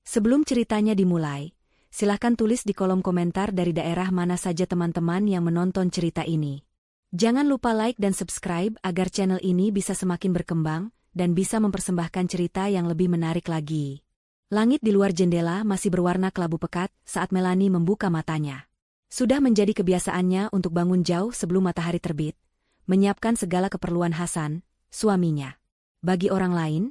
Sebelum ceritanya dimulai, silahkan tulis di kolom komentar dari daerah mana saja teman-teman yang menonton cerita ini. Jangan lupa like dan subscribe agar channel ini bisa semakin berkembang dan bisa mempersembahkan cerita yang lebih menarik lagi. Langit di luar jendela masih berwarna kelabu pekat saat Melanie membuka matanya. Sudah menjadi kebiasaannya untuk bangun jauh sebelum matahari terbit, menyiapkan segala keperluan Hasan, suaminya. Bagi orang lain,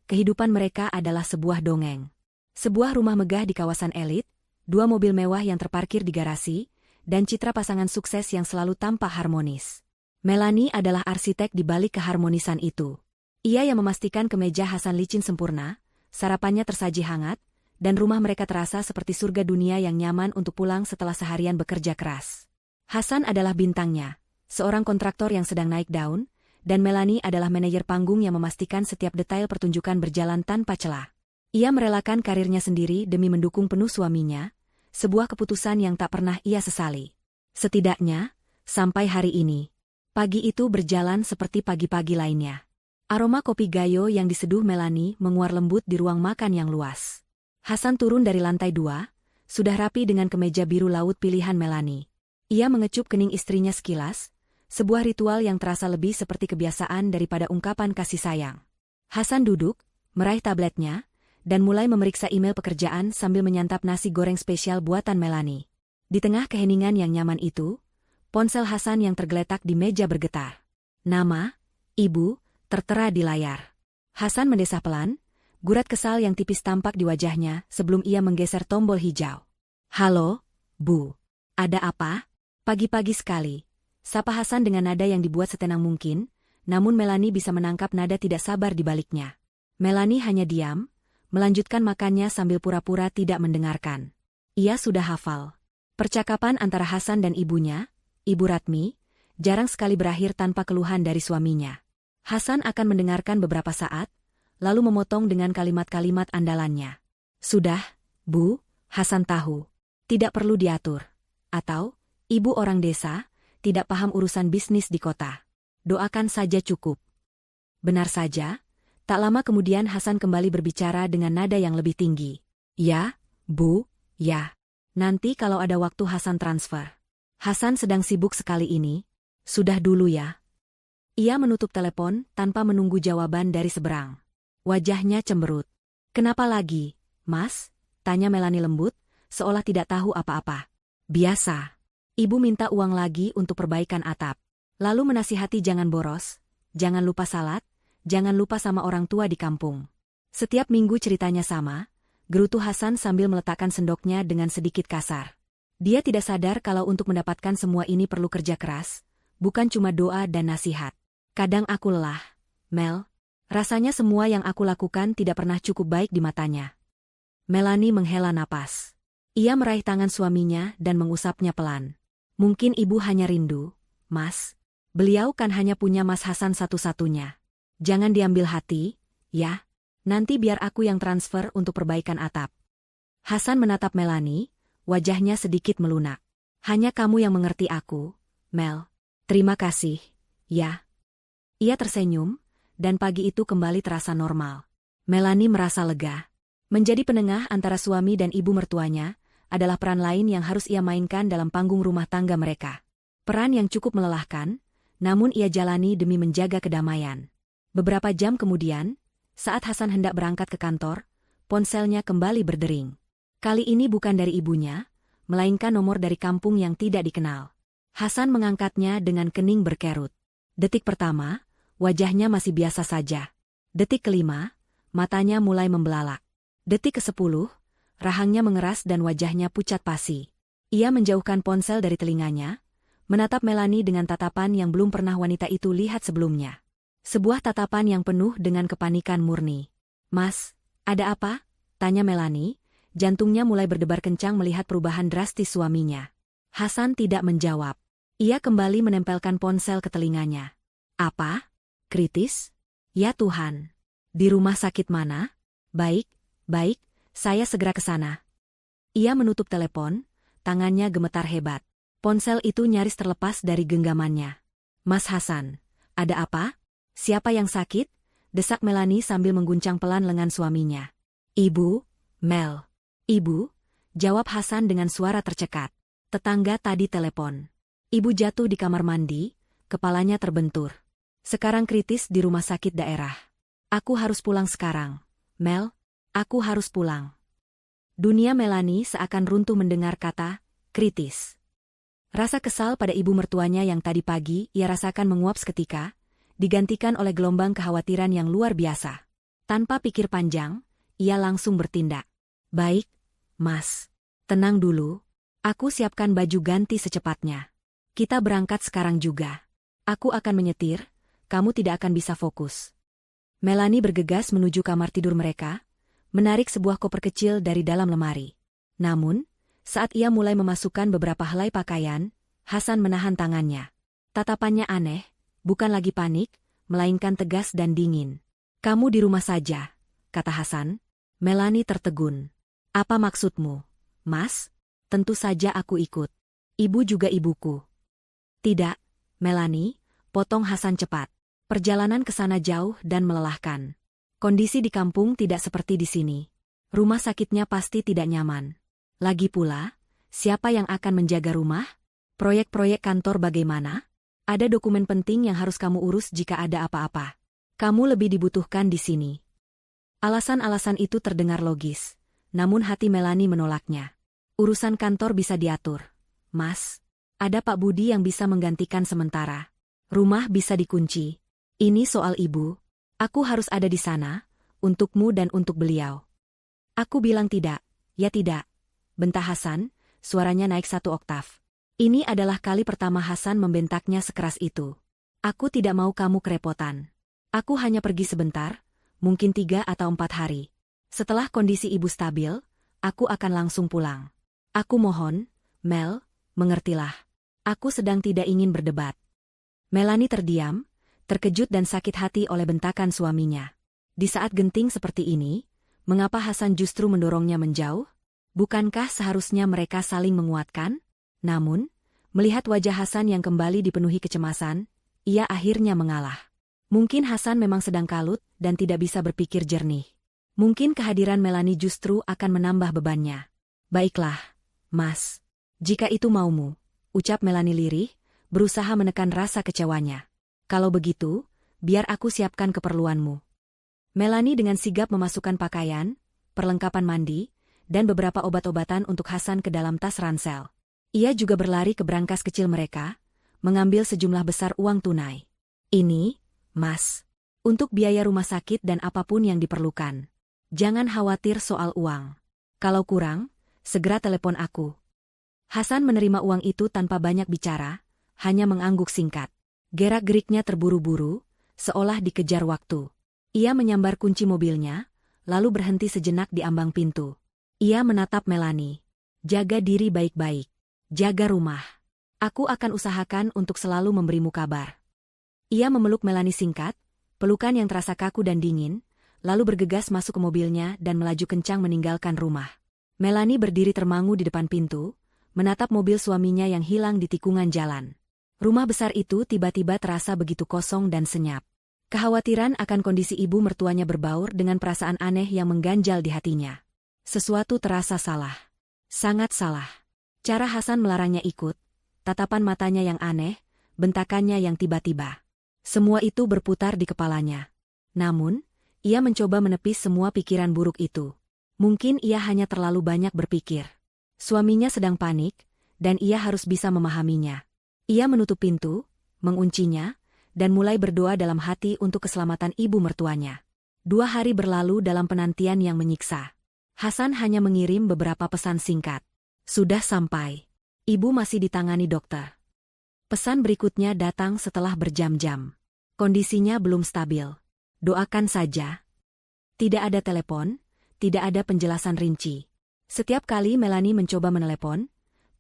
kehidupan mereka adalah sebuah dongeng. Sebuah rumah megah di kawasan elit, 2 mobil mewah yang terparkir di garasi, dan citra pasangan sukses yang selalu tampak harmonis. Melanie adalah arsitek di balik keharmonisan itu. Ia yang memastikan kemeja Hasan licin sempurna, sarapannya tersaji hangat, dan rumah mereka terasa seperti surga dunia yang nyaman untuk pulang setelah seharian bekerja keras. Hasan adalah bintangnya, seorang kontraktor yang sedang naik daun, dan Melanie adalah manajer panggung yang memastikan setiap detail pertunjukan berjalan tanpa celah. Ia merelakan karirnya sendiri demi mendukung penuh suaminya, sebuah keputusan yang tak pernah ia sesali. Setidaknya, sampai hari ini, pagi itu berjalan seperti pagi-pagi lainnya. Aroma kopi gayo yang diseduh Melanie menguar lembut di ruang makan yang luas. Hasan turun dari lantai 2, sudah rapi dengan kemeja biru laut pilihan Melanie. Ia mengecup kening istrinya sekilas, sebuah ritual yang terasa lebih seperti kebiasaan daripada ungkapan kasih sayang. Hasan duduk, meraih tabletnya, dan mulai memeriksa email pekerjaan sambil menyantap nasi goreng spesial buatan Melanie. Di tengah keheningan yang nyaman itu, ponsel Hasan yang tergeletak di meja bergetar. Nama, Ibu, tertera di layar. Hasan mendesah pelan, gurat kesal yang tipis tampak di wajahnya sebelum ia menggeser tombol hijau. Halo, Bu. Ada apa? Pagi-pagi sekali. Sapa Hasan dengan nada yang dibuat setenang mungkin, namun Melanie bisa menangkap nada tidak sabar di baliknya. Melanie hanya diam, melanjutkan makannya sambil pura-pura tidak mendengarkan. Ia sudah hafal. Percakapan antara Hasan dan ibunya, Ibu Ratmi, jarang sekali berakhir tanpa keluhan dari suaminya. Hasan akan mendengarkan beberapa saat, lalu memotong dengan kalimat-kalimat andalannya. Sudah, Bu, Hasan tahu. Tidak perlu diatur. Atau, Ibu orang desa, tidak paham urusan bisnis di kota. Doakan saja cukup. Benar saja. Tak lama kemudian Hasan kembali berbicara dengan nada yang lebih tinggi. Ya, Bu, ya. Nanti kalau ada waktu Hasan transfer. Hasan sedang sibuk sekali ini. Sudah dulu ya. Ia menutup telepon tanpa menunggu jawaban dari seberang. Wajahnya cemberut. Kenapa lagi, Mas? Tanya Melanie lembut, seolah tidak tahu apa-apa. Biasa. Ibu minta uang lagi untuk perbaikan atap. Lalu menasihati jangan boros, jangan lupa salat, jangan lupa sama orang tua di kampung. Setiap minggu ceritanya sama, gerutu Hasan sambil meletakkan sendoknya dengan sedikit kasar. Dia tidak sadar kalau untuk mendapatkan semua ini perlu kerja keras, bukan cuma doa dan nasihat. Kadang aku lelah, Mel. Rasanya semua yang aku lakukan tidak pernah cukup baik di matanya. Melanie menghela napas. Ia meraih tangan suaminya dan mengusapnya pelan. Mungkin ibu hanya rindu, Mas. Beliau kan hanya punya Mas Hasan satu-satunya. Jangan diambil hati, ya. Nanti biar aku yang transfer untuk perbaikan atap. Hasan menatap Melanie, wajahnya sedikit melunak. Hanya kamu yang mengerti aku, Mel. Terima kasih, ya. Ia tersenyum, dan pagi itu kembali terasa normal. Melanie merasa lega. Menjadi penengah antara suami dan ibu mertuanya adalah peran lain yang harus ia mainkan dalam panggung rumah tangga mereka. Peran yang cukup melelahkan, namun ia jalani demi menjaga kedamaian. Beberapa jam kemudian, saat Hasan hendak berangkat ke kantor, ponselnya kembali berdering. Kali ini bukan dari ibunya, melainkan nomor dari kampung yang tidak dikenal. Hasan mengangkatnya dengan kening berkerut. Detik pertama, wajahnya masih biasa saja. Detik kelima, matanya mulai membelalak. Detik ke-10, rahangnya mengeras dan wajahnya pucat pasi. Ia menjauhkan ponsel dari telinganya, menatap Melanie dengan tatapan yang belum pernah wanita itu lihat sebelumnya. Sebuah tatapan yang penuh dengan kepanikan murni. Mas, ada apa? Tanya Melanie, jantungnya mulai berdebar kencang melihat perubahan drastis suaminya. Hasan tidak menjawab. Ia kembali menempelkan ponsel ke telinganya. Apa? Kritis? Ya Tuhan. Di rumah sakit mana? Baik, saya segera ke sana. Ia menutup telepon, tangannya gemetar hebat. Ponsel itu nyaris terlepas dari genggamannya. Mas Hasan, ada apa? Siapa yang sakit? Desak Melanie sambil mengguncang pelan lengan suaminya. Ibu, Mel. Ibu, jawab Hasan dengan suara tercekat. Tetangga tadi telepon. Ibu jatuh di kamar mandi, kepalanya terbentur. Sekarang kritis di rumah sakit daerah. Aku harus pulang sekarang. Mel, aku harus pulang. Dunia Melani seakan runtuh mendengar kata kritis. Rasa kesal pada ibu mertuanya yang tadi pagi ia rasakan menguap seketika, digantikan oleh gelombang kekhawatiran yang luar biasa. Tanpa pikir panjang, ia langsung bertindak. Baik, Mas. Tenang dulu. Aku siapkan baju ganti secepatnya. Kita berangkat sekarang juga. Aku akan menyetir, kamu tidak akan bisa fokus. Melani bergegas menuju kamar tidur mereka, menarik sebuah koper kecil dari dalam lemari. Namun, saat ia mulai memasukkan beberapa helai pakaian, Hasan menahan tangannya. Tatapannya aneh, bukan lagi panik, melainkan tegas dan dingin. Kamu di rumah saja, kata Hasan. Melani tertegun. Apa maksudmu, Mas? Tentu saja aku ikut. Ibu juga ibuku. Tidak, Melani, potong Hasan cepat. Perjalanan ke sana jauh dan melelahkan. Kondisi di kampung tidak seperti di sini. Rumah sakitnya pasti tidak nyaman. Lagi pula, siapa yang akan menjaga rumah? Proyek-proyek kantor bagaimana? Ada dokumen penting yang harus kamu urus jika ada apa-apa. Kamu lebih dibutuhkan di sini. Alasan-alasan itu terdengar logis, namun hati Melani menolaknya. Urusan kantor bisa diatur. Mas, ada Pak Budi yang bisa menggantikan sementara. Rumah bisa dikunci. Ini soal ibu. Aku harus ada di sana, untukmu dan untuk beliau. Aku bilang tidak, ya tidak. Bentak Hasan, suaranya naik 1 oktav. Ini adalah kali pertama Hasan membentaknya sekeras itu. Aku tidak mau kamu kerepotan. Aku hanya pergi sebentar, mungkin 3 atau 4 hari. Setelah kondisi ibu stabil, aku akan langsung pulang. Aku mohon, Mel, mengertilah. Aku sedang tidak ingin berdebat. Melani terdiam, terkejut dan sakit hati oleh bentakan suaminya. Di saat genting seperti ini, mengapa Hasan justru mendorongnya menjauh? Bukankah seharusnya mereka saling menguatkan? Namun, melihat wajah Hasan yang kembali dipenuhi kecemasan, ia akhirnya mengalah. Mungkin Hasan memang sedang kalut dan tidak bisa berpikir jernih. Mungkin kehadiran Melani justru akan menambah bebannya. Baiklah, Mas. Jika itu maumu, ucap Melani lirih, berusaha menekan rasa kecewanya. Kalau begitu, biar aku siapkan keperluanmu. Melani dengan sigap memasukkan pakaian, perlengkapan mandi, dan beberapa obat-obatan untuk Hasan ke dalam tas ransel. Ia juga berlari ke brankas kecil mereka, mengambil sejumlah besar uang tunai. Ini, Mas, untuk biaya rumah sakit dan apapun yang diperlukan. Jangan khawatir soal uang. Kalau kurang, segera telepon aku. Hasan menerima uang itu tanpa banyak bicara, hanya mengangguk singkat. Gerak-geriknya terburu-buru, seolah dikejar waktu. Ia menyambar kunci mobilnya, lalu berhenti sejenak di ambang pintu. Ia menatap Melani. Jaga diri baik-baik. Jaga rumah. Aku akan usahakan untuk selalu memberimu kabar. Ia memeluk Melani singkat, pelukan yang terasa kaku dan dingin, lalu bergegas masuk ke mobilnya dan melaju kencang meninggalkan rumah. Melani berdiri termangu di depan pintu, menatap mobil suaminya yang hilang di tikungan jalan. Rumah besar itu tiba-tiba terasa begitu kosong dan senyap. Kekhawatiran akan kondisi ibu mertuanya berbaur dengan perasaan aneh yang mengganjal di hatinya. Sesuatu terasa salah. Sangat salah. Cara Hasan melarangnya ikut, tatapan matanya yang aneh, bentakannya yang tiba-tiba. Semua itu berputar di kepalanya. Namun, ia mencoba menepis semua pikiran buruk itu. Mungkin ia hanya terlalu banyak berpikir. Suaminya sedang panik, dan ia harus bisa memahaminya. Ia menutup pintu, menguncinya, dan mulai berdoa dalam hati untuk keselamatan ibu mertuanya. 2 hari berlalu dalam penantian yang menyiksa. Hasan hanya mengirim beberapa pesan singkat. Sudah sampai. Ibu masih ditangani dokter. Pesan berikutnya datang setelah berjam-jam. Kondisinya belum stabil. Doakan saja. Tidak ada telepon, tidak ada penjelasan rinci. Setiap kali Melani mencoba menelepon,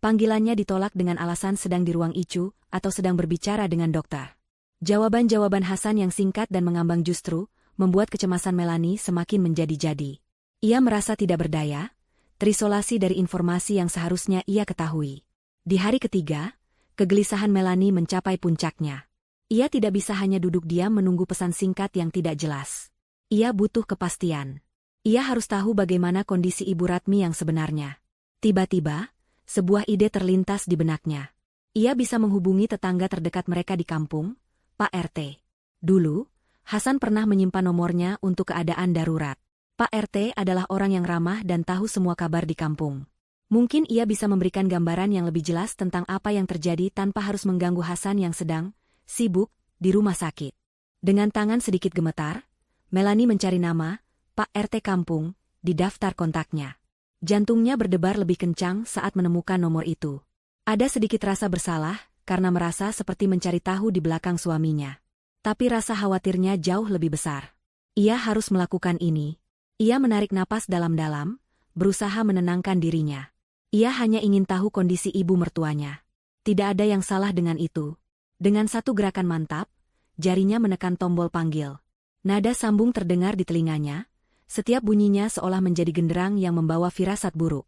panggilannya ditolak dengan alasan sedang di ruang ICU atau sedang berbicara dengan dokter. Jawaban-jawaban Hasan yang singkat dan mengambang justru membuat kecemasan Melani semakin menjadi-jadi. Ia merasa tidak berdaya, terisolasi dari informasi yang seharusnya ia ketahui. Di hari ketiga, kegelisahan Melani mencapai puncaknya. Ia tidak bisa hanya duduk diam menunggu pesan singkat yang tidak jelas. Ia butuh kepastian. Ia harus tahu bagaimana kondisi Ibu Ratmi yang sebenarnya. Tiba-tiba, sebuah ide terlintas di benaknya. Ia bisa menghubungi tetangga terdekat mereka di kampung, Pak RT. Dulu, Hasan pernah menyimpan nomornya untuk keadaan darurat. Pak RT adalah orang yang ramah dan tahu semua kabar di kampung. Mungkin ia bisa memberikan gambaran yang lebih jelas tentang apa yang terjadi tanpa harus mengganggu Hasan yang sedang sibuk di rumah sakit. Dengan tangan sedikit gemetar, Melani mencari nama Pak RT kampung di daftar kontaknya. Jantungnya berdebar lebih kencang saat menemukan nomor itu. Ada sedikit rasa bersalah karena merasa seperti mencari tahu di belakang suaminya. Tapi rasa khawatirnya jauh lebih besar. Ia harus melakukan ini. Ia menarik napas dalam-dalam, berusaha menenangkan dirinya. Ia hanya ingin tahu kondisi ibu mertuanya. Tidak ada yang salah dengan itu. Dengan satu gerakan mantap, jarinya menekan tombol panggil. Nada sambung terdengar di telinganya. Setiap bunyinya seolah menjadi genderang yang membawa firasat buruk.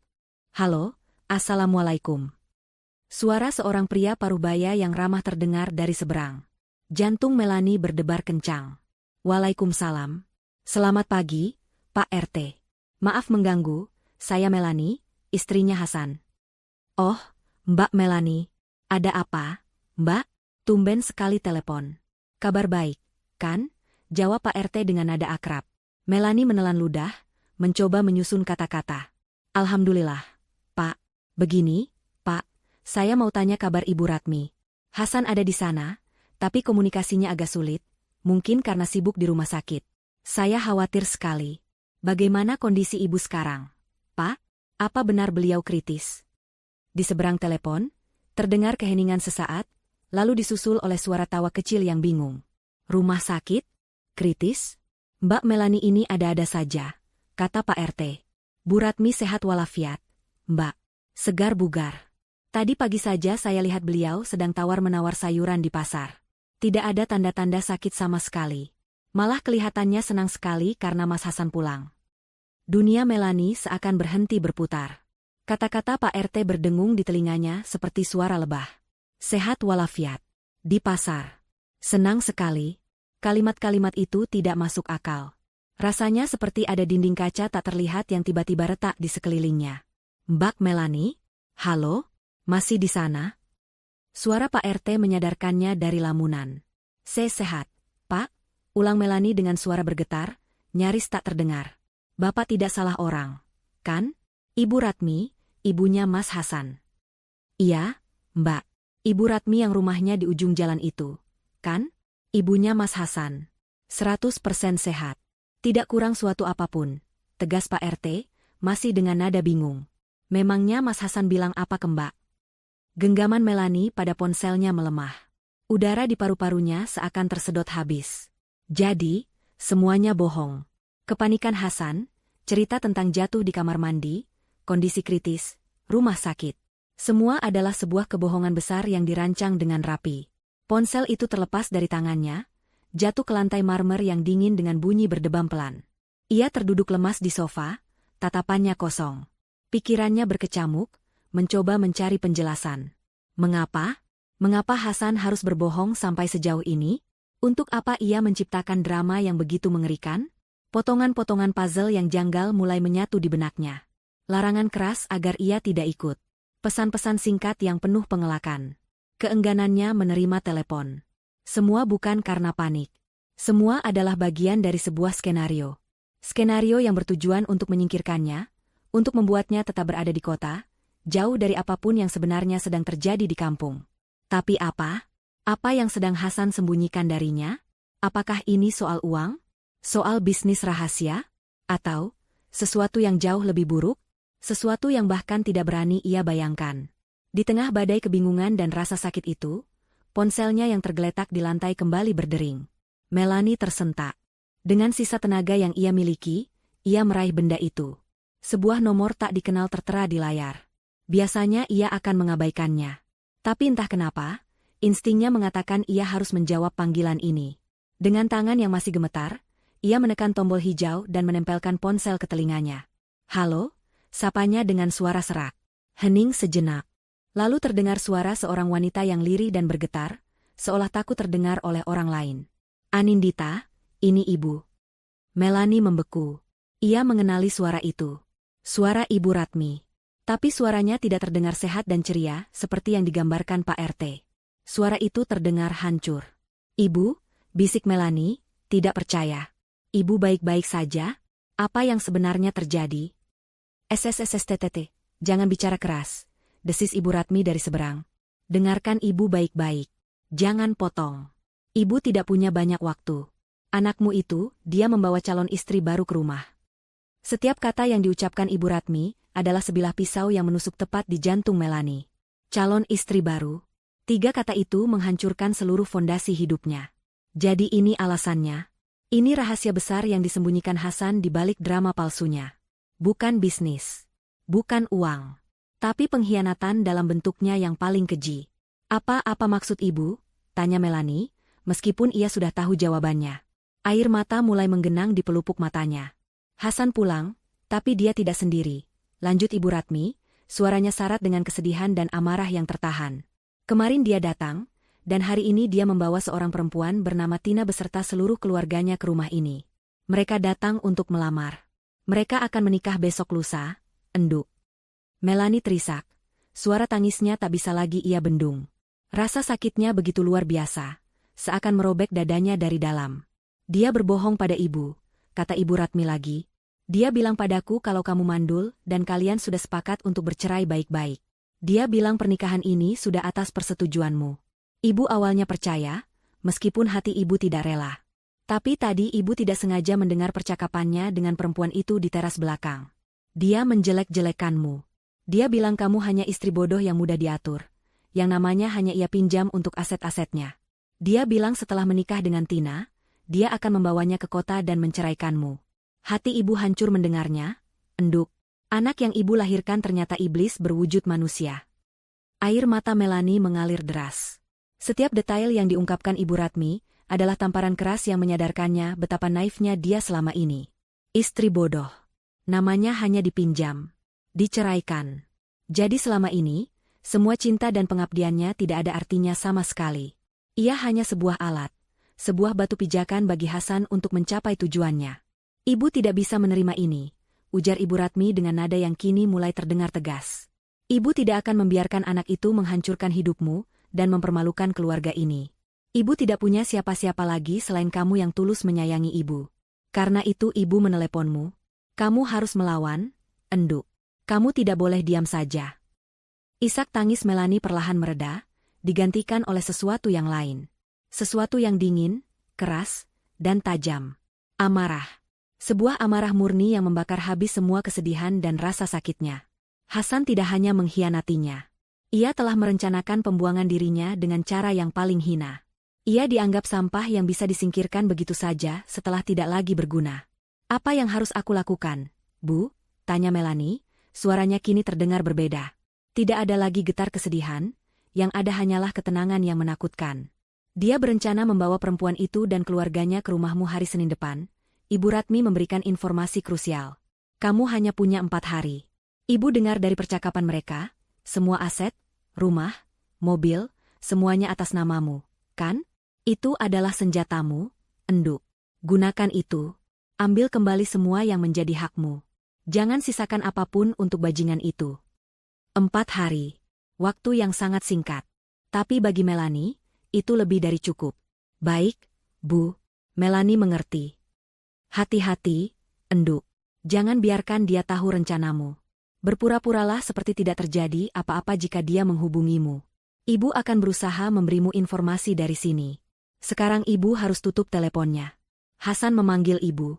Halo, Assalamualaikum. Suara seorang pria parubaya yang ramah terdengar dari seberang. Jantung Melani berdebar kencang. Waalaikumsalam. Selamat pagi, Pak RT. Maaf mengganggu, saya Melani, istrinya Hasan. Oh, Mbak Melani. Ada apa, Mbak? Tumben sekali telepon. Kabar baik, kan? Jawab Pak RT dengan nada akrab. Melani menelan ludah, mencoba menyusun kata-kata. Alhamdulillah, Pak. Begini, Pak. Saya mau tanya kabar Ibu Ratmi. Hasan ada di sana, tapi komunikasinya agak sulit, mungkin karena sibuk di rumah sakit. Saya khawatir sekali. Bagaimana kondisi ibu sekarang? Pak, apa benar beliau kritis? Di seberang telepon, terdengar keheningan sesaat, lalu disusul oleh suara tawa kecil yang bingung. Rumah sakit? Kritis? Mbak Melani ini ada-ada saja, kata Pak RT. Bu Ratmi sehat walafiat, Mbak. Segar bugar. Tadi pagi saja saya lihat beliau sedang tawar-menawar sayuran di pasar. Tidak ada tanda-tanda sakit sama sekali. Malah kelihatannya senang sekali karena Mas Hasan pulang. Dunia Melani seakan berhenti berputar. Kata-kata Pak RT berdengung di telinganya seperti suara lebah. Sehat walafiat. Di pasar. Senang sekali. Kalimat-kalimat itu tidak masuk akal. Rasanya seperti ada dinding kaca tak terlihat yang tiba-tiba retak di sekelilingnya. Mbak Melani? Halo? Masih di sana? Suara Pak RT menyadarkannya dari lamunan. Saya sehat, Pak. Ulang Melani dengan suara bergetar, nyaris tak terdengar. Bapak tidak salah orang, kan? Ibu Ratmi, ibunya Mas Hasan. Iya, Mbak. Ibu Ratmi yang rumahnya di ujung jalan itu, kan? Ibunya Mas Hasan. 100% sehat. Tidak kurang suatu apapun, tegas Pak RT, masih dengan nada bingung. Memangnya Mas Hasan bilang apa ke Mbak? Genggaman Melani pada ponselnya melemah. Udara di paru-parunya seakan tersedot habis. Jadi, semuanya bohong. Kepanikan Hasan, cerita tentang jatuh di kamar mandi, kondisi kritis, rumah sakit. Semua adalah sebuah kebohongan besar yang dirancang dengan rapi. Ponsel itu terlepas dari tangannya, jatuh ke lantai marmer yang dingin dengan bunyi berdebam pelan. Ia terduduk lemas di sofa, tatapannya kosong. Pikirannya berkecamuk, mencoba mencari penjelasan. Mengapa? Mengapa Hasan harus berbohong sampai sejauh ini? Untuk apa ia menciptakan drama yang begitu mengerikan? Potongan-potongan puzzle yang janggal mulai menyatu di benaknya. Larangan keras agar ia tidak ikut. Pesan-pesan singkat yang penuh pengelakan. Keengganannya menerima telepon. Semua bukan karena panik. Semua adalah bagian dari sebuah skenario. Skenario yang bertujuan untuk menyingkirkannya, untuk membuatnya tetap berada di kota, jauh dari apapun yang sebenarnya sedang terjadi di kampung. Tapi apa? Apa yang sedang Hasan sembunyikan darinya? Apakah ini soal uang? Soal bisnis rahasia? Atau sesuatu yang jauh lebih buruk? Sesuatu yang bahkan tidak berani ia bayangkan. Di tengah badai kebingungan dan rasa sakit itu, ponselnya yang tergeletak di lantai kembali berdering. Melani tersentak. Dengan sisa tenaga yang ia miliki, ia meraih benda itu. Sebuah nomor tak dikenal tertera di layar. Biasanya ia akan mengabaikannya. Tapi entah kenapa, instingnya mengatakan ia harus menjawab panggilan ini. Dengan tangan yang masih gemetar, ia menekan tombol hijau dan menempelkan ponsel ke telinganya. Halo? Sapanya dengan suara serak. Hening sejenak. Lalu terdengar suara seorang wanita yang lirih dan bergetar, seolah takut terdengar oleh orang lain. Anindita, ini ibu. Melani membeku. Ia mengenali suara itu. Suara Ibu Ratmi. Tapi suaranya tidak terdengar sehat dan ceria seperti yang digambarkan Pak RT. Suara itu terdengar hancur. Ibu, bisik Melani, tidak percaya. Ibu baik-baik saja? Apa yang sebenarnya terjadi? SSSSTTT, jangan bicara keras, desis Ibu Ratmi dari seberang. Dengarkan Ibu baik-baik. Jangan potong. Ibu tidak punya banyak waktu. Anakmu itu, dia membawa calon istri baru ke rumah. Setiap kata yang diucapkan Ibu Ratmi adalah sebilah pisau yang menusuk tepat di jantung Melani. Calon istri baru. 3 kata itu menghancurkan seluruh fondasi hidupnya. Jadi ini alasannya. Ini rahasia besar yang disembunyikan Hasan di balik drama palsunya. Bukan bisnis. Bukan uang. Tapi pengkhianatan dalam bentuknya yang paling keji. Apa maksud Ibu? Tanya Melani, meskipun ia sudah tahu jawabannya. Air mata mulai menggenang di pelupuk matanya. Hasan pulang, tapi dia tidak sendiri. Lanjut Ibu Ratmi, suaranya syarat dengan kesedihan dan amarah yang tertahan. Kemarin dia datang, dan hari ini dia membawa seorang perempuan bernama Tina beserta seluruh keluarganya ke rumah ini. Mereka datang untuk melamar. Mereka akan menikah besok lusa, enduk. Melani terisak. Suara tangisnya tak bisa lagi ia bendung. Rasa sakitnya begitu luar biasa, seakan merobek dadanya dari dalam. Dia berbohong pada ibu, kata Ibu Ratmi lagi. Dia bilang padaku kalau kamu mandul dan kalian sudah sepakat untuk bercerai baik-baik. Dia bilang pernikahan ini sudah atas persetujuanmu. Ibu awalnya percaya, meskipun hati ibu tidak rela. Tapi tadi ibu tidak sengaja mendengar percakapannya dengan perempuan itu di teras belakang. Dia menjelek-jelekanmu. Dia bilang kamu hanya istri bodoh yang mudah diatur, yang namanya hanya ia pinjam untuk aset-asetnya. Dia bilang setelah menikah dengan Tina, dia akan membawanya ke kota dan menceraikanmu. Hati ibu hancur mendengarnya. Enduk. Anak yang ibu lahirkan ternyata iblis berwujud manusia. Air mata Melani mengalir deras. Setiap detail yang diungkapkan Ibu Ratmi adalah tamparan keras yang menyadarkannya betapa naifnya dia selama ini. Istri bodoh. Namanya hanya dipinjam. Diceraikan. Jadi selama ini, semua cinta dan pengabdiannya tidak ada artinya sama sekali. Ia hanya sebuah alat. Sebuah batu pijakan bagi Hasan untuk mencapai tujuannya. Ibu tidak bisa menerima ini, ujar Ibu Ratmi dengan nada yang kini mulai terdengar tegas. Ibu tidak akan membiarkan anak itu menghancurkan hidupmu dan mempermalukan keluarga ini. Ibu tidak punya siapa-siapa lagi selain kamu yang tulus menyayangi ibu. Karena itu ibu meneleponmu. Kamu harus melawan, enduk. Kamu tidak boleh diam saja. Isak tangis Melani perlahan mereda, digantikan oleh sesuatu yang lain. Sesuatu yang dingin, keras, dan tajam. Amarah. Sebuah amarah murni yang membakar habis semua kesedihan dan rasa sakitnya. Hasan tidak hanya mengkhianatinya. Ia telah merencanakan pembuangan dirinya dengan cara yang paling hina. Ia dianggap sampah yang bisa disingkirkan begitu saja setelah tidak lagi berguna. Apa yang harus aku lakukan, Bu? Tanya Melani, suaranya kini terdengar berbeda. Tidak ada lagi getar kesedihan, yang ada hanyalah ketenangan yang menakutkan. Dia berencana membawa perempuan itu dan keluarganya ke rumahmu hari Senin depan. Ibu Ratmi memberikan informasi krusial. Kamu hanya punya 4 hari. Ibu dengar dari percakapan mereka, semua aset, rumah, mobil, semuanya atas namamu, kan? Itu adalah senjatamu, enduk. Gunakan itu. Ambil kembali semua yang menjadi hakmu. Jangan sisakan apapun untuk bajingan itu. 4 hari. Waktu yang sangat singkat. Tapi bagi Melani, itu lebih dari cukup. Baik, Bu. Melani mengerti. Hati-hati, enduk. Jangan biarkan dia tahu rencanamu. Berpura-puralah seperti tidak terjadi apa-apa jika dia menghubungimu. Ibu akan berusaha memberimu informasi dari sini. Sekarang ibu harus tutup teleponnya. Hasan memanggil ibu.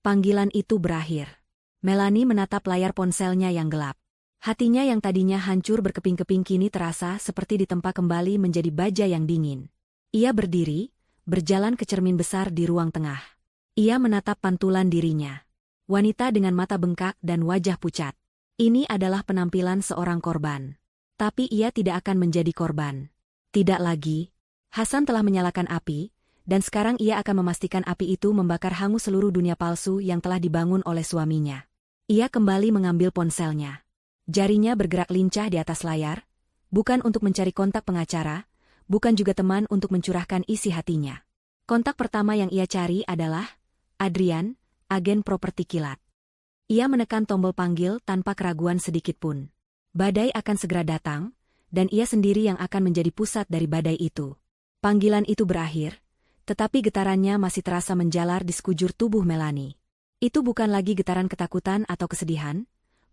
Panggilan itu berakhir. Melani menatap layar ponselnya yang gelap. Hatinya yang tadinya hancur berkeping-keping kini terasa seperti ditempa kembali menjadi baja yang dingin. Ia berdiri, berjalan ke cermin besar di ruang tengah. Ia menatap pantulan dirinya. Wanita dengan mata bengkak dan wajah pucat. Ini adalah penampilan seorang korban. Tapi ia tidak akan menjadi korban. Tidak lagi. Hasan telah menyalakan api, dan sekarang ia akan memastikan api itu membakar hangus seluruh dunia palsu yang telah dibangun oleh suaminya. Ia kembali mengambil ponselnya. Jarinya bergerak lincah di atas layar, bukan untuk mencari kontak pengacara, bukan juga teman untuk mencurahkan isi hatinya. Kontak pertama yang ia cari adalah Adrian, agen properti kilat. Ia menekan tombol panggil tanpa keraguan sedikitpun. Badai akan segera datang, dan ia sendiri yang akan menjadi pusat dari badai itu. Panggilan itu berakhir, tetapi getarannya masih terasa menjalar di sekujur tubuh Melanie. Itu bukan lagi getaran ketakutan atau kesedihan,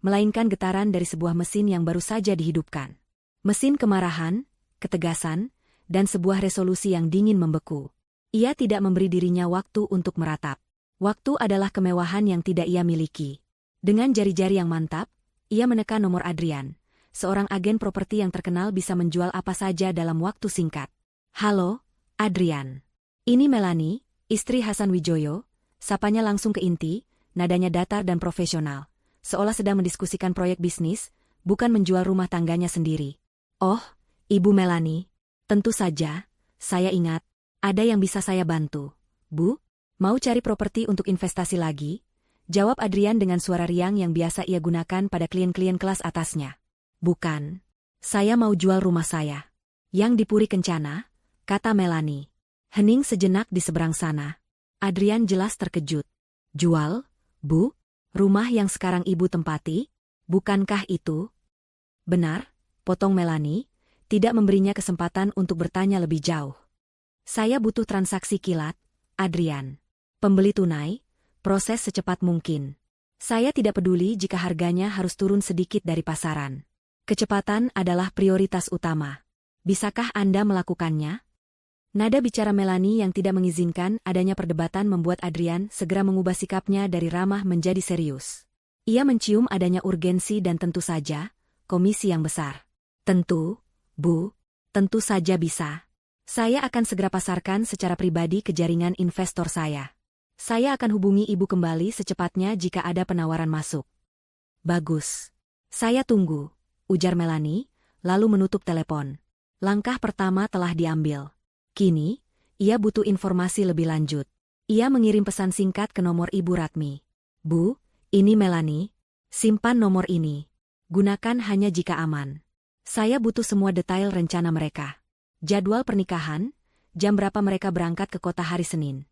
melainkan getaran dari sebuah mesin yang baru saja dihidupkan. Mesin kemarahan, ketegasan, dan sebuah resolusi yang dingin membeku. Ia tidak memberi dirinya waktu untuk meratap. Waktu adalah kemewahan yang tidak ia miliki. Dengan jari-jari yang mantap, ia menekan nomor Adrian, seorang agen properti yang terkenal bisa menjual apa saja dalam waktu singkat. Halo, Adrian. Ini Melanie, istri Hasan Wijoyo, sapanya langsung ke inti, nadanya datar dan profesional, seolah sedang mendiskusikan proyek bisnis, bukan menjual rumah tangganya sendiri. Oh, Ibu Melanie, tentu saja, saya ingat, ada yang bisa saya bantu. Bu, mau cari properti untuk investasi lagi? Jawab Adrian dengan suara riang yang biasa ia gunakan pada klien-klien kelas atasnya. Bukan. Saya mau jual rumah saya. Yang di Puri Kencana, kata Melanie. Hening sejenak di seberang sana. Adrian jelas terkejut. Jual, Bu? Rumah yang sekarang Ibu tempati? Bukankah itu? Benar, potong Melanie, tidak memberinya kesempatan untuk bertanya lebih jauh. Saya butuh transaksi kilat, Adrian. Pembeli tunai, proses secepat mungkin. Saya tidak peduli jika harganya harus turun sedikit dari pasaran. Kecepatan adalah prioritas utama. Bisakah Anda melakukannya? Nada bicara Melanie yang tidak mengizinkan adanya perdebatan membuat Adrian segera mengubah sikapnya dari ramah menjadi serius. Ia mencium adanya urgensi dan tentu saja, komisi yang besar. Tentu, Bu, tentu saja bisa. Saya akan segera pasarkan secara pribadi ke jaringan investor saya. Saya akan hubungi Ibu kembali secepatnya jika ada penawaran masuk. Bagus. Saya tunggu, ujar Melanie, lalu menutup telepon. Langkah pertama telah diambil. Kini, ia butuh informasi lebih lanjut. Ia mengirim pesan singkat ke nomor Ibu Ratmi. Bu, ini Melanie. Simpan nomor ini. Gunakan hanya jika aman. Saya butuh semua detail rencana mereka. Jadwal pernikahan, jam berapa mereka berangkat ke kota hari Senin.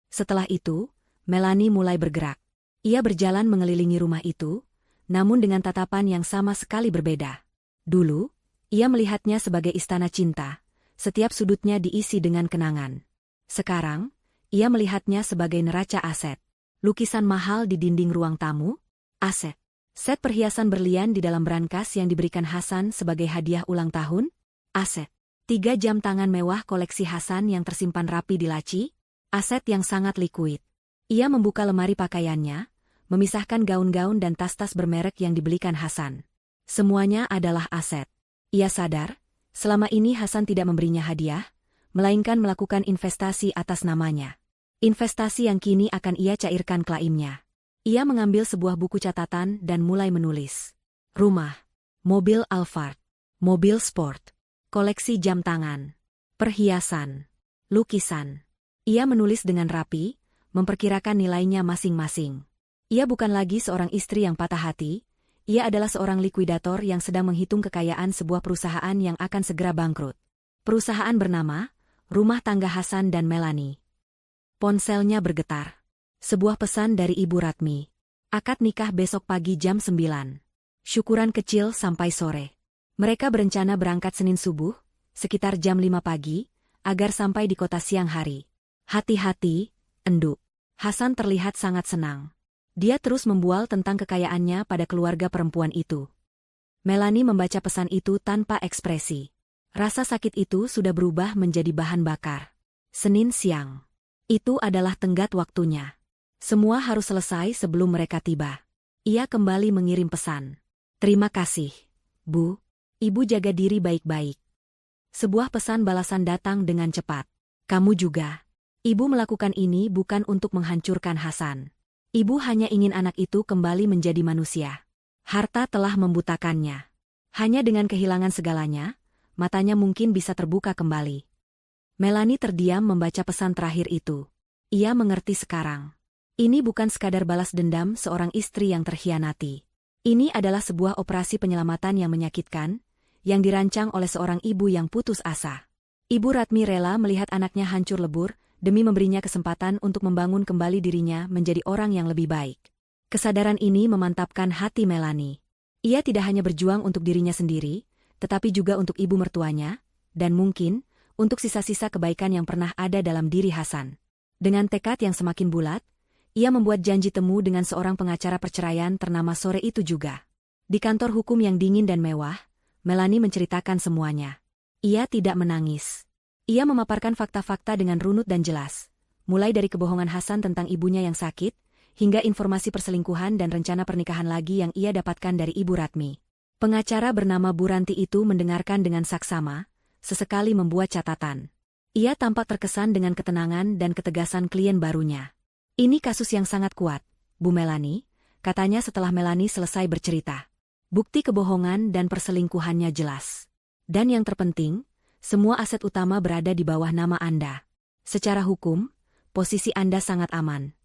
Setelah itu, Melanie mulai bergerak. Ia berjalan mengelilingi rumah itu, namun dengan tatapan yang sama sekali berbeda. Dulu, ia melihatnya sebagai istana cinta. Setiap sudutnya diisi dengan kenangan. Sekarang, ia melihatnya sebagai neraca aset. Lukisan mahal di dinding ruang tamu, aset. Set perhiasan berlian di dalam brankas yang diberikan Hasan sebagai hadiah ulang tahun, aset. 3 jam tangan mewah koleksi Hasan yang tersimpan rapi di laci, aset yang sangat likuid. Ia membuka lemari pakaiannya, memisahkan gaun-gaun dan tas-tas bermerek yang dibelikan Hasan. Semuanya adalah aset. Ia sadar, selama ini Hasan tidak memberinya hadiah, melainkan melakukan investasi atas namanya. Investasi yang kini akan ia cairkan klaimnya. Ia mengambil sebuah buku catatan dan mulai menulis. Rumah, mobil Alphard, mobil sport, koleksi jam tangan, perhiasan, lukisan. Ia menulis dengan rapi, memperkirakan nilainya masing-masing. Ia bukan lagi seorang istri yang patah hati, ia adalah seorang likuidator yang sedang menghitung kekayaan sebuah perusahaan yang akan segera bangkrut. Perusahaan bernama Rumah Tangga Hasan dan Melanie. Ponselnya bergetar. Sebuah pesan dari Ibu Ratmi. Akad nikah besok pagi jam 9. Syukuran kecil sampai sore. Mereka berencana berangkat Senin subuh, sekitar jam 5 pagi, agar sampai di kota siang hari. Hati-hati, enduk. Hasan terlihat sangat senang. Dia terus membual tentang kekayaannya pada keluarga perempuan itu. Melanie membaca pesan itu tanpa ekspresi. Rasa sakit itu sudah berubah menjadi bahan bakar. Senin siang. Itu adalah tenggat waktunya. Semua harus selesai sebelum mereka tiba. Ia kembali mengirim pesan. Terima kasih, Bu. Ibu jaga diri baik-baik. Sebuah pesan balasan datang dengan cepat. Kamu juga. Ibu melakukan ini bukan untuk menghancurkan Hasan. Ibu hanya ingin anak itu kembali menjadi manusia. Harta telah membutakannya. Hanya dengan kehilangan segalanya, matanya mungkin bisa terbuka kembali. Melanie terdiam membaca pesan terakhir itu. Ia mengerti sekarang. Ini bukan sekadar balas dendam seorang istri yang terkhianati. Ini adalah sebuah operasi penyelamatan yang menyakitkan, yang dirancang oleh seorang ibu yang putus asa. Ibu Ratmi rela melihat anaknya hancur lebur, demi memberinya kesempatan untuk membangun kembali dirinya menjadi orang yang lebih baik. Kesadaran ini memantapkan hati Melanie. Ia tidak hanya berjuang untuk dirinya sendiri, tetapi juga untuk ibu mertuanya, dan mungkin, untuk sisa-sisa kebaikan yang pernah ada dalam diri Hasan. Dengan tekad yang semakin bulat, ia membuat janji temu dengan seorang pengacara perceraian ternama sore itu juga. Di kantor hukum yang dingin dan mewah, Melanie menceritakan semuanya. Ia tidak menangis. Ia memaparkan fakta-fakta dengan runut dan jelas, mulai dari kebohongan Hasan tentang ibunya yang sakit, hingga informasi perselingkuhan dan rencana pernikahan lagi yang ia dapatkan dari Ibu Ratmi. Pengacara bernama Bu Ranti itu mendengarkan dengan saksama, sesekali membuat catatan. Ia tampak terkesan dengan ketenangan dan ketegasan klien barunya. Ini kasus yang sangat kuat, Bu Melanie, katanya setelah Melanie selesai bercerita. Bukti kebohongan dan perselingkuhannya jelas. Dan yang terpenting, semua aset utama berada di bawah nama Anda. Secara hukum, posisi Anda sangat aman.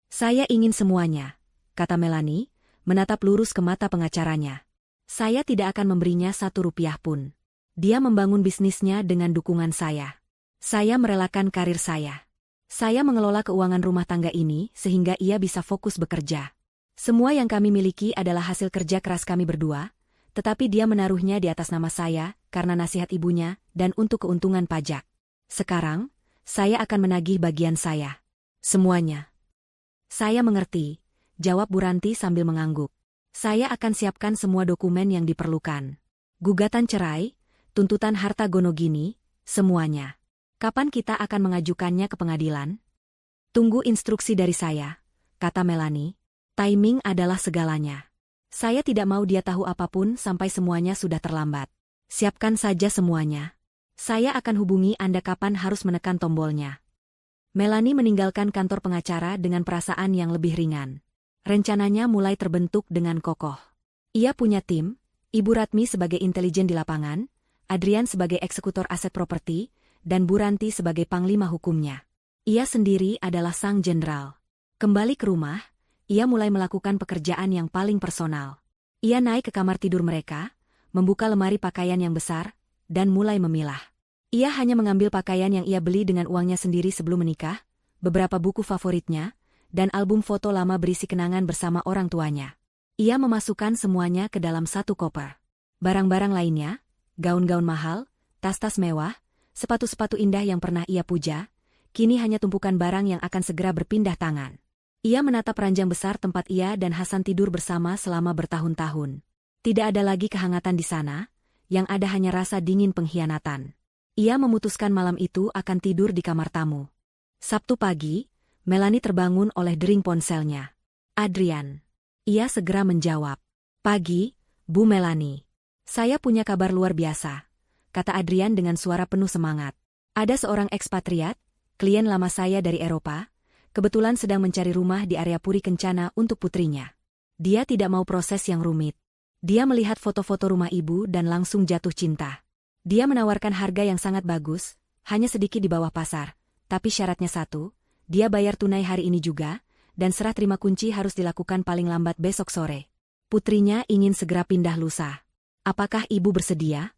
Saya ingin semuanya, kata Melanie, menatap lurus ke mata pengacaranya. Saya tidak akan memberinya 1 rupiah pun. Dia membangun bisnisnya dengan dukungan saya. Saya merelakan karir saya. Saya mengelola keuangan rumah tangga ini sehingga ia bisa fokus bekerja. Semua yang kami miliki adalah hasil kerja keras kami berdua, tetapi dia menaruhnya di atas nama saya karena nasihat ibunya dan untuk keuntungan pajak. Sekarang, saya akan menagih bagian saya. Semuanya. Saya mengerti, jawab Bu Ranti sambil mengangguk. Saya akan siapkan semua dokumen yang diperlukan. Gugatan cerai, tuntutan harta gonogini, semuanya. Kapan kita akan mengajukannya ke pengadilan? Tunggu instruksi dari saya, kata Melanie. Timing adalah segalanya. Saya tidak mau dia tahu apapun sampai semuanya sudah terlambat. Siapkan saja semuanya. Saya akan hubungi Anda kapan harus menekan tombolnya. Melanie meninggalkan kantor pengacara dengan perasaan yang lebih ringan. Rencananya mulai terbentuk dengan kokoh. Ia punya tim, Ibu Ratmi sebagai intelijen di lapangan, Adrian sebagai eksekutor aset properti, dan Bu Ranti sebagai panglima hukumnya. Ia sendiri adalah sang jenderal. Kembali ke rumah, ia mulai melakukan pekerjaan yang paling personal. Ia naik ke kamar tidur mereka, membuka lemari pakaian yang besar, dan mulai memilah. Ia hanya mengambil pakaian yang ia beli dengan uangnya sendiri sebelum menikah, beberapa buku favoritnya, dan album foto lama berisi kenangan bersama orang tuanya. Ia memasukkan semuanya ke dalam 1 koper. Barang-barang lainnya, gaun-gaun mahal, tas-tas mewah, sepatu-sepatu indah yang pernah ia puja, kini hanya tumpukan barang yang akan segera berpindah tangan. Ia menatap ranjang besar tempat ia dan Hasan tidur bersama selama bertahun-tahun. Tidak ada lagi kehangatan di sana, yang ada hanya rasa dingin pengkhianatan. Ia memutuskan malam itu akan tidur di kamar tamu. Sabtu pagi, Melanie terbangun oleh dering ponselnya. Adrian. Ia segera menjawab. Pagi, Bu Melanie. Saya punya kabar luar biasa, kata Adrian dengan suara penuh semangat. Ada seorang ekspatriat, klien lama saya dari Eropa, kebetulan sedang mencari rumah di area Puri Kencana untuk putrinya. Dia tidak mau proses yang rumit. Dia melihat foto-foto rumah ibu dan langsung jatuh cinta. Dia menawarkan harga yang sangat bagus, hanya sedikit di bawah pasar, tapi syaratnya 1, dia bayar tunai hari ini juga, dan serah terima kunci harus dilakukan paling lambat besok sore. Putrinya ingin segera pindah lusa. Apakah ibu bersedia?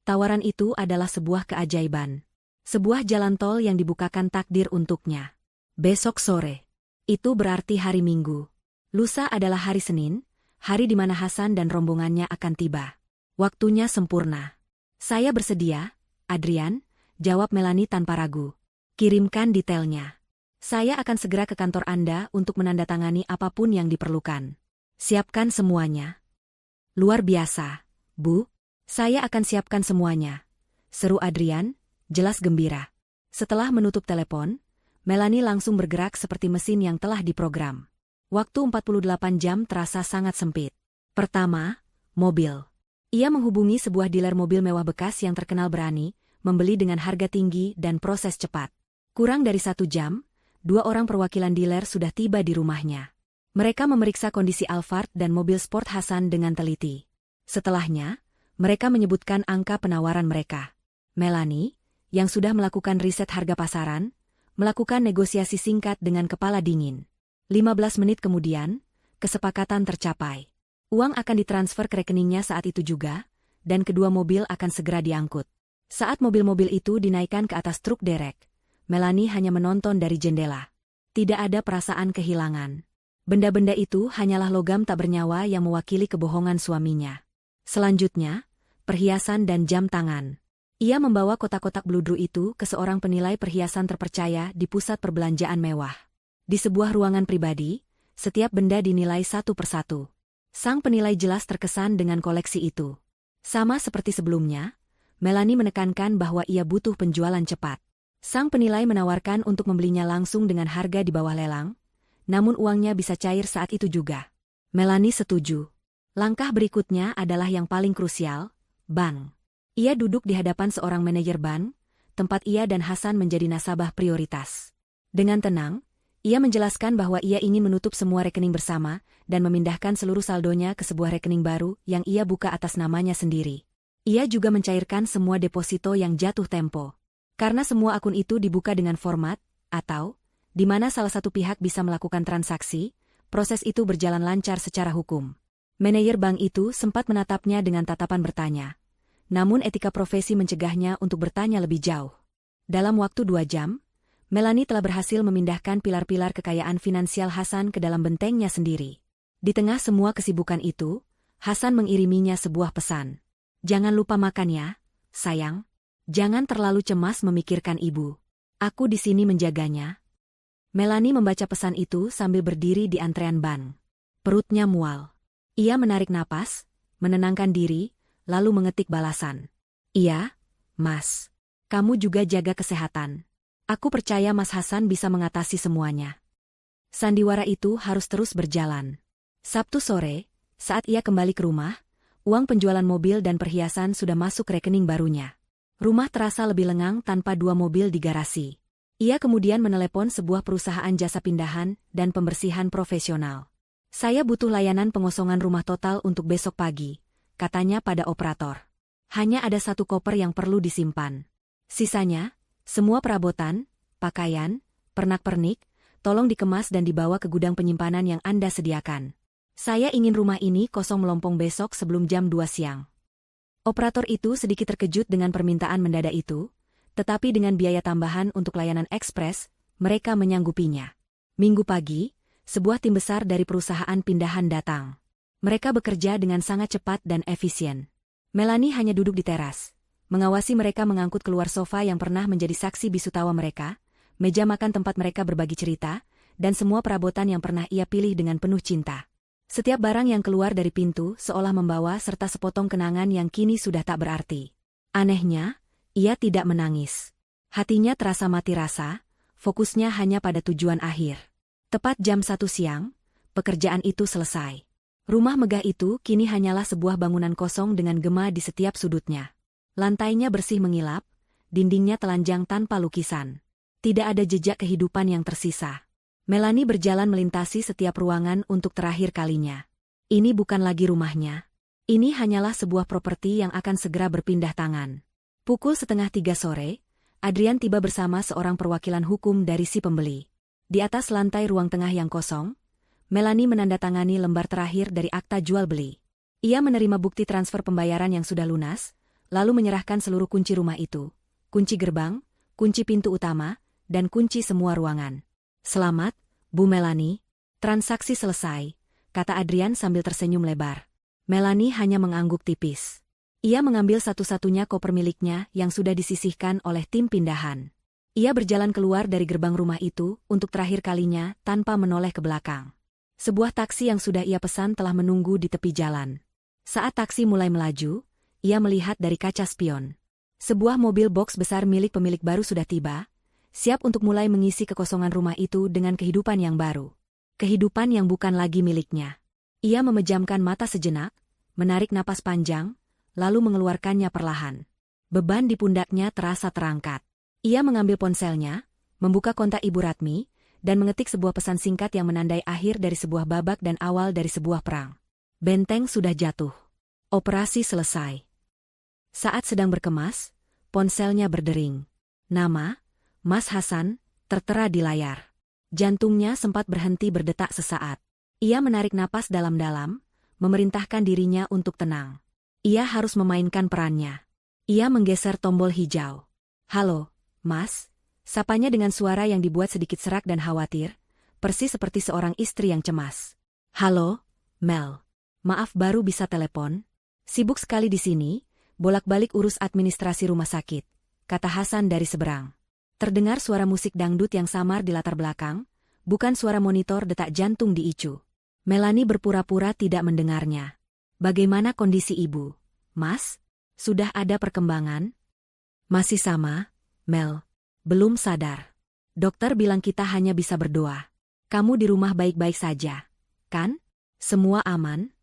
Tawaran itu adalah sebuah keajaiban. Sebuah jalan tol yang dibukakan takdir untuknya. Besok sore. Itu berarti hari Minggu. Lusa adalah hari Senin, hari di mana Hasan dan rombongannya akan tiba. Waktunya sempurna. Saya bersedia, Adrian, jawab Melanie tanpa ragu. Kirimkan detailnya. Saya akan segera ke kantor Anda untuk menandatangani apapun yang diperlukan. Siapkan semuanya. Luar biasa, Bu. Saya akan siapkan semuanya, seru Adrian, jelas gembira. Setelah menutup telepon, Melanie langsung bergerak seperti mesin yang telah diprogram. Waktu 48 jam terasa sangat sempit. Pertama, mobil. Ia menghubungi sebuah dealer mobil mewah bekas yang terkenal berani, membeli dengan harga tinggi dan proses cepat. Kurang dari 1 jam, 2 orang perwakilan dealer sudah tiba di rumahnya. Mereka memeriksa kondisi Alphard dan mobil sport Hasan dengan teliti. Setelahnya, mereka menyebutkan angka penawaran mereka. Melanie, yang sudah melakukan riset harga pasaran, melakukan negosiasi singkat dengan kepala dingin. 15 menit kemudian, kesepakatan tercapai. Uang akan ditransfer ke rekeningnya saat itu juga, dan kedua mobil akan segera diangkut. Saat mobil-mobil itu dinaikkan ke atas truk derek, Melanie hanya menonton dari jendela. Tidak ada perasaan kehilangan. Benda-benda itu hanyalah logam tak bernyawa yang mewakili kebohongan suaminya. Selanjutnya, perhiasan dan jam tangan. Ia membawa kotak-kotak bludru itu ke seorang penilai perhiasan terpercaya di pusat perbelanjaan mewah. Di sebuah ruangan pribadi, setiap benda dinilai satu persatu. Sang penilai jelas terkesan dengan koleksi itu. Sama seperti sebelumnya, Melanie menekankan bahwa ia butuh penjualan cepat. Sang penilai menawarkan untuk membelinya langsung dengan harga di bawah lelang, namun uangnya bisa cair saat itu juga. Melanie setuju. Langkah berikutnya adalah yang paling krusial, bank. Ia duduk di hadapan seorang manajer bank, tempat ia dan Hasan menjadi nasabah prioritas. Dengan tenang, ia menjelaskan bahwa ia ingin menutup semua rekening bersama dan memindahkan seluruh saldonya ke sebuah rekening baru yang ia buka atas namanya sendiri. Ia juga mencairkan semua deposito yang jatuh tempo. Karena semua akun itu dibuka dengan format, atau, di mana salah satu pihak bisa melakukan transaksi, proses itu berjalan lancar secara hukum. Manajer bank itu sempat menatapnya dengan tatapan bertanya. Namun etika profesi mencegahnya untuk bertanya lebih jauh. Dalam waktu 2 jam, Melanie telah berhasil memindahkan pilar-pilar kekayaan finansial Hasan ke dalam bentengnya sendiri. Di tengah semua kesibukan itu, Hasan mengiriminya sebuah pesan. Jangan lupa makan ya, sayang. Jangan terlalu cemas memikirkan ibu. Aku di sini menjaganya. Melanie membaca pesan itu sambil berdiri di antrean bank. Perutnya mual. Ia menarik napas, menenangkan diri, lalu mengetik balasan. Iya, Mas. Kamu juga jaga kesehatan. Aku percaya Mas Hasan bisa mengatasi semuanya. Sandiwara itu harus terus berjalan. Sabtu sore, saat ia kembali ke rumah, uang penjualan mobil dan perhiasan sudah masuk rekening barunya. Rumah terasa lebih lengang tanpa 2 mobil di garasi. Ia kemudian menelepon sebuah perusahaan jasa pindahan dan pembersihan profesional. Saya butuh layanan pengosongan rumah total untuk besok pagi, katanya pada operator. Hanya ada 1 koper yang perlu disimpan. Sisanya, semua perabotan, pakaian, pernak-pernik, tolong dikemas dan dibawa ke gudang penyimpanan yang Anda sediakan. Saya ingin rumah ini kosong melompong besok sebelum jam 2 siang. Operator itu sedikit terkejut dengan permintaan mendadak itu, tetapi dengan biaya tambahan untuk layanan ekspres, mereka menyanggupinya. Minggu pagi, sebuah tim besar dari perusahaan pindahan datang. Mereka bekerja dengan sangat cepat dan efisien. Melanie hanya duduk di teras, mengawasi mereka mengangkut keluar sofa yang pernah menjadi saksi bisu tawa mereka, meja makan tempat mereka berbagi cerita, dan semua perabotan yang pernah ia pilih dengan penuh cinta. Setiap barang yang keluar dari pintu seolah membawa serta sepotong kenangan yang kini sudah tak berarti. Anehnya, ia tidak menangis. Hatinya terasa mati rasa, fokusnya hanya pada tujuan akhir. Tepat jam 1 siang, pekerjaan itu selesai. Rumah megah itu kini hanyalah sebuah bangunan kosong dengan gema di setiap sudutnya. Lantainya bersih mengilap, dindingnya telanjang tanpa lukisan. Tidak ada jejak kehidupan yang tersisa. Melanie berjalan melintasi setiap ruangan untuk terakhir kalinya. Ini bukan lagi rumahnya. Ini hanyalah sebuah properti yang akan segera berpindah tangan. Pukul 2:30 sore, Adrian tiba bersama seorang perwakilan hukum dari si pembeli. Di atas lantai ruang tengah yang kosong, Melanie menandatangani lembar terakhir dari akta jual beli. Ia menerima bukti transfer pembayaran yang sudah lunas, lalu menyerahkan seluruh kunci rumah itu, kunci gerbang, kunci pintu utama, dan kunci semua ruangan. Selamat, Bu Melanie. Transaksi selesai, kata Adrian sambil tersenyum lebar. Melanie hanya mengangguk tipis. Ia mengambil satu-satunya koper miliknya yang sudah disisihkan oleh tim pindahan. Ia berjalan keluar dari gerbang rumah itu untuk terakhir kalinya tanpa menoleh ke belakang. Sebuah taksi yang sudah ia pesan telah menunggu di tepi jalan. Saat taksi mulai melaju, ia melihat dari kaca spion. Sebuah mobil box besar milik pemilik baru sudah tiba, siap untuk mulai mengisi kekosongan rumah itu dengan kehidupan yang baru. Kehidupan yang bukan lagi miliknya. Ia memejamkan mata sejenak, menarik napas panjang, lalu mengeluarkannya perlahan. Beban di pundaknya terasa terangkat. Ia mengambil ponselnya, membuka kontak Ibu Ratmi, dan mengetik sebuah pesan singkat yang menandai akhir dari sebuah babak dan awal dari sebuah perang. Benteng sudah jatuh. Operasi selesai. Saat sedang berkemas, ponselnya berdering. Nama, Mas Hasan, tertera di layar. Jantungnya sempat berhenti berdetak sesaat. Ia menarik napas dalam-dalam, memerintahkan dirinya untuk tenang. Ia harus memainkan perannya. Ia menggeser tombol hijau. Halo, Mas, sapanya dengan suara yang dibuat sedikit serak dan khawatir, persis seperti seorang istri yang cemas. "Halo, Mel. Maaf baru bisa telepon. Sibuk sekali di sini, bolak-balik urus administrasi rumah sakit," kata Hasan dari seberang. Terdengar suara musik dangdut yang samar di latar belakang, bukan suara monitor detak jantung di ICU. Melanie berpura-pura tidak mendengarnya. "Bagaimana kondisi ibu, Mas? Sudah ada perkembangan?" "Masih sama, Mel. Belum sadar. Dokter bilang kita hanya bisa berdoa. Kamu di rumah baik-baik saja, kan? Semua aman?"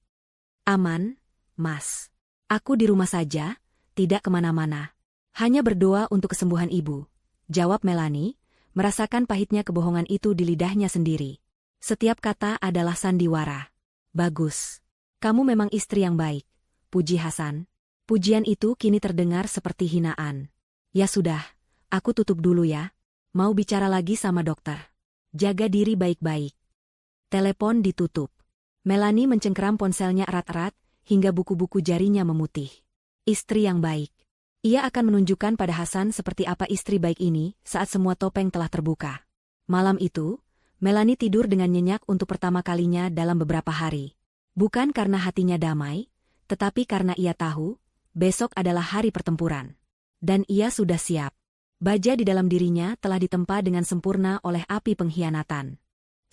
"Aman, Mas. Aku di rumah saja, tidak kemana-mana. Hanya berdoa untuk kesembuhan ibu," jawab Melanie, merasakan pahitnya kebohongan itu di lidahnya sendiri. Setiap kata adalah sandiwara. "Bagus. Kamu memang istri yang baik," puji Hasan. Pujian itu kini terdengar seperti hinaan. "Ya sudah, aku tutup dulu ya. Mau bicara lagi sama dokter. Jaga diri baik-baik." Telepon ditutup. Melanie mencengkeram ponselnya erat-erat, hingga buku-buku jarinya memutih. Istri yang baik. Ia akan menunjukkan pada Hasan seperti apa istri baik ini saat semua topeng telah terbuka. Malam itu, Melanie tidur dengan nyenyak untuk pertama kalinya dalam beberapa hari. Bukan karena hatinya damai, tetapi karena ia tahu, besok adalah hari pertempuran. Dan ia sudah siap. Baja di dalam dirinya telah ditempa dengan sempurna oleh api pengkhianatan.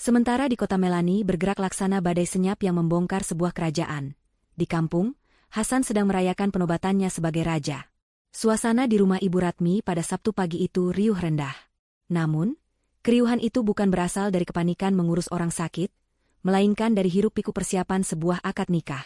Sementara di kota Melanie bergerak laksana badai senyap yang membongkar sebuah kerajaan. Di kampung, Hasan sedang merayakan penobatannya sebagai raja. Suasana di rumah Ibu Ratmi pada Sabtu pagi itu riuh rendah. Namun, keriuhan itu bukan berasal dari kepanikan mengurus orang sakit, melainkan dari hiruk-pikuk persiapan sebuah akad nikah.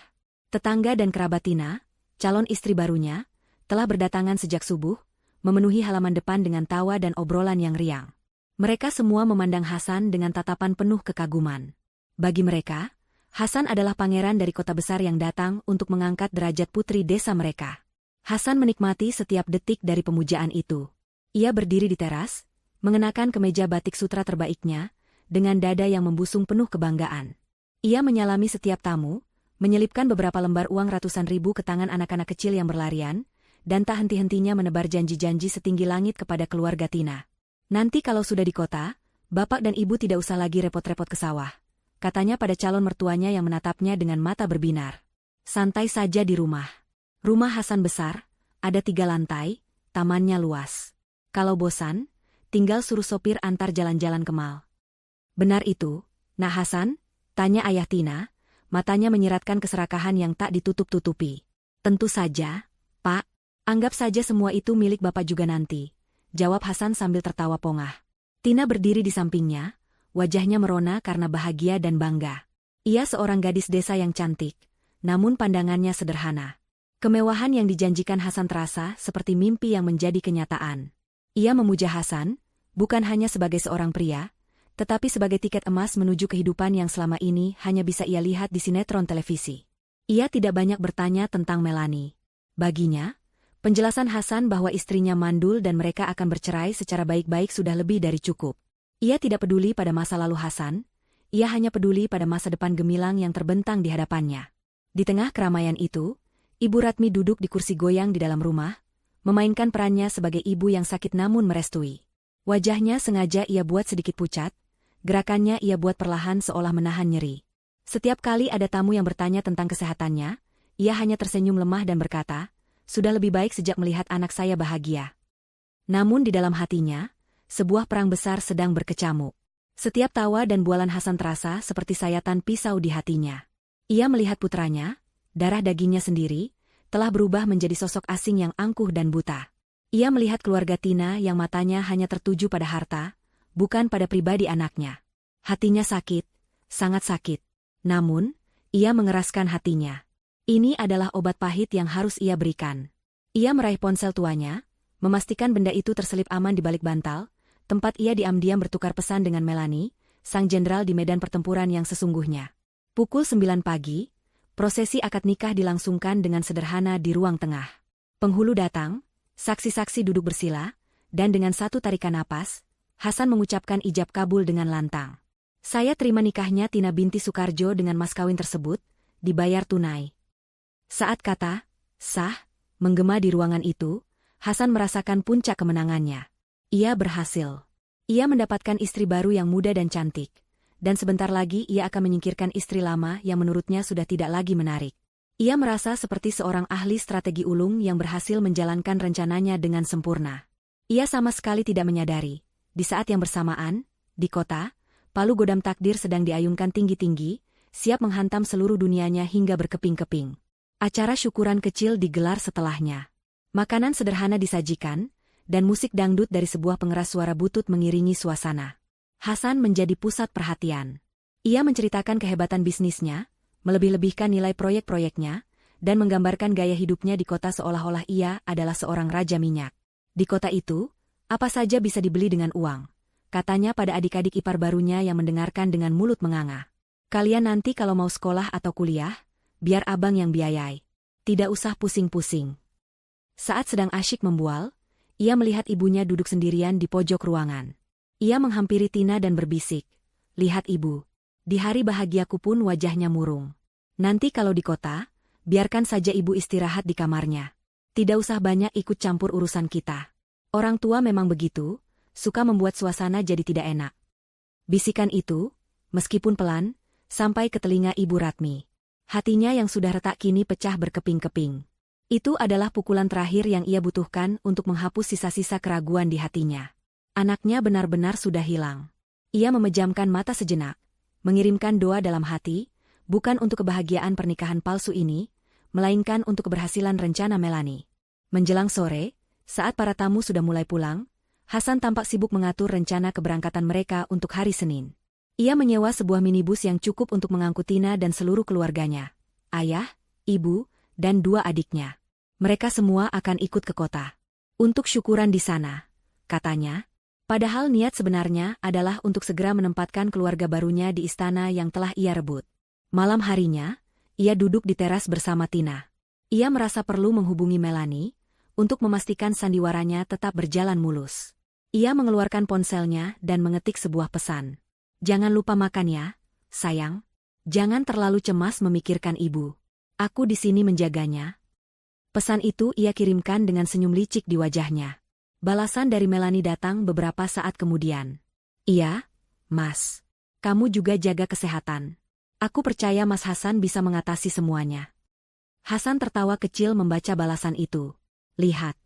Tetangga dan kerabat Tina, calon istri barunya, telah berdatangan sejak subuh, memenuhi halaman depan dengan tawa dan obrolan yang riang. Mereka semua memandang Hasan dengan tatapan penuh kekaguman. Bagi mereka, Hasan adalah pangeran dari kota besar yang datang untuk mengangkat derajat putri desa mereka. Hasan menikmati setiap detik dari pemujaan itu. Ia berdiri di teras, mengenakan kemeja batik sutra terbaiknya, dengan dada yang membusung penuh kebanggaan. Ia menyalami setiap tamu, menyelipkan beberapa lembar uang ratusan ribu ke tangan anak-anak kecil yang berlarian, dan tak henti-hentinya menebar janji-janji setinggi langit kepada keluarga Tina. "Nanti kalau sudah di kota, bapak dan ibu tidak usah lagi repot-repot ke sawah," katanya pada calon mertuanya yang menatapnya dengan mata berbinar. "Santai saja di rumah. Rumah Hasan besar, ada 3 lantai, tamannya luas. Kalau bosan, tinggal suruh sopir antar jalan-jalan ke mal." "Benar itu, Nak Hasan?" tanya ayah Tina, matanya menyiratkan keserakahan yang tak ditutup-tutupi. "Tentu saja, Pak. Anggap saja semua itu milik Bapak juga nanti," jawab Hasan sambil tertawa pongah. Tina berdiri di sampingnya, wajahnya merona karena bahagia dan bangga. Ia seorang gadis desa yang cantik, namun pandangannya sederhana. Kemewahan yang dijanjikan Hasan terasa seperti mimpi yang menjadi kenyataan. Ia memuja Hasan, bukan hanya sebagai seorang pria, tetapi sebagai tiket emas menuju kehidupan yang selama ini hanya bisa ia lihat di sinetron televisi. Ia tidak banyak bertanya tentang Melanie. Baginya, penjelasan Hasan bahwa istrinya mandul dan mereka akan bercerai secara baik-baik sudah lebih dari cukup. Ia tidak peduli pada masa lalu Hasan, ia hanya peduli pada masa depan gemilang yang terbentang di hadapannya. Di tengah keramaian itu, Ibu Ratmi duduk di kursi goyang di dalam rumah, memainkan perannya sebagai ibu yang sakit namun merestui. Wajahnya sengaja ia buat sedikit pucat, gerakannya ia buat perlahan seolah menahan nyeri. Setiap kali ada tamu yang bertanya tentang kesehatannya, ia hanya tersenyum lemah dan berkata, "Sudah lebih baik sejak melihat anak saya bahagia." Namun di dalam hatinya, sebuah perang besar sedang berkecamuk. Setiap tawa dan bualan Hasan terasa seperti sayatan pisau di hatinya. Ia melihat putranya, darah dagingnya sendiri, telah berubah menjadi sosok asing yang angkuh dan buta. Ia melihat keluarga Tina yang matanya hanya tertuju pada harta, bukan pada pribadi anaknya. Hatinya sakit, sangat sakit. Namun, ia mengeraskan hatinya. Ini adalah obat pahit yang harus ia berikan. Ia meraih ponsel tuanya, memastikan benda itu terselip aman di balik bantal, tempat ia diam-diam bertukar pesan dengan Melanie, sang jenderal di medan pertempuran yang sesungguhnya. Pukul 9 pagi, prosesi akad nikah dilangsungkan dengan sederhana di ruang tengah. Penghulu datang, saksi-saksi duduk bersila, dan dengan satu tarikan napas, Hasan mengucapkan ijab kabul dengan lantang. "Saya terima nikahnya Tina binti Soekarjo dengan mas kawin tersebut, dibayar tunai." Saat kata, "sah," menggema di ruangan itu, Hasan merasakan puncak kemenangannya. Ia berhasil. Ia mendapatkan istri baru yang muda dan cantik, dan sebentar lagi ia akan menyingkirkan istri lama yang menurutnya sudah tidak lagi menarik. Ia merasa seperti seorang ahli strategi ulung yang berhasil menjalankan rencananya dengan sempurna. Ia sama sekali tidak menyadari, di saat yang bersamaan, di kota, palu godam takdir sedang diayunkan tinggi-tinggi, siap menghantam seluruh dunianya hingga berkeping-keping. Acara syukuran kecil digelar setelahnya. Makanan sederhana disajikan, dan musik dangdut dari sebuah pengeras suara butut mengiringi suasana. Hasan menjadi pusat perhatian. Ia menceritakan kehebatan bisnisnya, melebih-lebihkan nilai proyek-proyeknya, dan menggambarkan gaya hidupnya di kota seolah-olah ia adalah seorang raja minyak. Di kota itu, apa saja bisa dibeli dengan uang, katanya pada adik-adik ipar barunya yang mendengarkan dengan mulut menganga. Kalian nanti kalau mau sekolah atau kuliah, biar abang yang biayai. Tidak usah pusing-pusing. Saat sedang asyik membual, ia melihat ibunya duduk sendirian di pojok ruangan. Ia menghampiri Tina dan berbisik, "Lihat ibu, di hari bahagiaku pun wajahnya murung. Nanti kalau di kota, biarkan saja ibu istirahat di kamarnya. Tidak usah banyak ikut campur urusan kita. Orang tua memang begitu, suka membuat suasana jadi tidak enak." Bisikan itu, meskipun pelan, sampai ke telinga Ibu Ratmi. Hatinya yang sudah retak kini pecah berkeping-keping. Itu adalah pukulan terakhir yang ia butuhkan untuk menghapus sisa-sisa keraguan di hatinya. Anaknya benar-benar sudah hilang. Ia memejamkan mata sejenak, mengirimkan doa dalam hati, bukan untuk kebahagiaan pernikahan palsu ini, melainkan untuk keberhasilan rencana Melani. Menjelang sore, saat para tamu sudah mulai pulang, Hasan tampak sibuk mengatur rencana keberangkatan mereka untuk hari Senin. Ia menyewa sebuah minibus yang cukup untuk mengangkut Tina dan seluruh keluarganya. Ayah, ibu, dan 2 adiknya. Mereka semua akan ikut ke kota. Untuk syukuran di sana, katanya. Padahal niat sebenarnya adalah untuk segera menempatkan keluarga barunya di istana yang telah ia rebut. Malam harinya, ia duduk di teras bersama Tina. Ia merasa perlu menghubungi Melani, untuk memastikan sandiwaranya tetap berjalan mulus. Ia mengeluarkan ponselnya dan mengetik sebuah pesan. "Jangan lupa makan ya, sayang. Jangan terlalu cemas memikirkan ibu. Aku di sini menjaganya." Pesan itu ia kirimkan dengan senyum licik di wajahnya. Balasan dari Melani datang beberapa saat kemudian. "Iya, Mas. Kamu juga jaga kesehatan. Aku percaya Mas Hasan bisa mengatasi semuanya." Hasan tertawa kecil membaca balasan itu. "Lihat,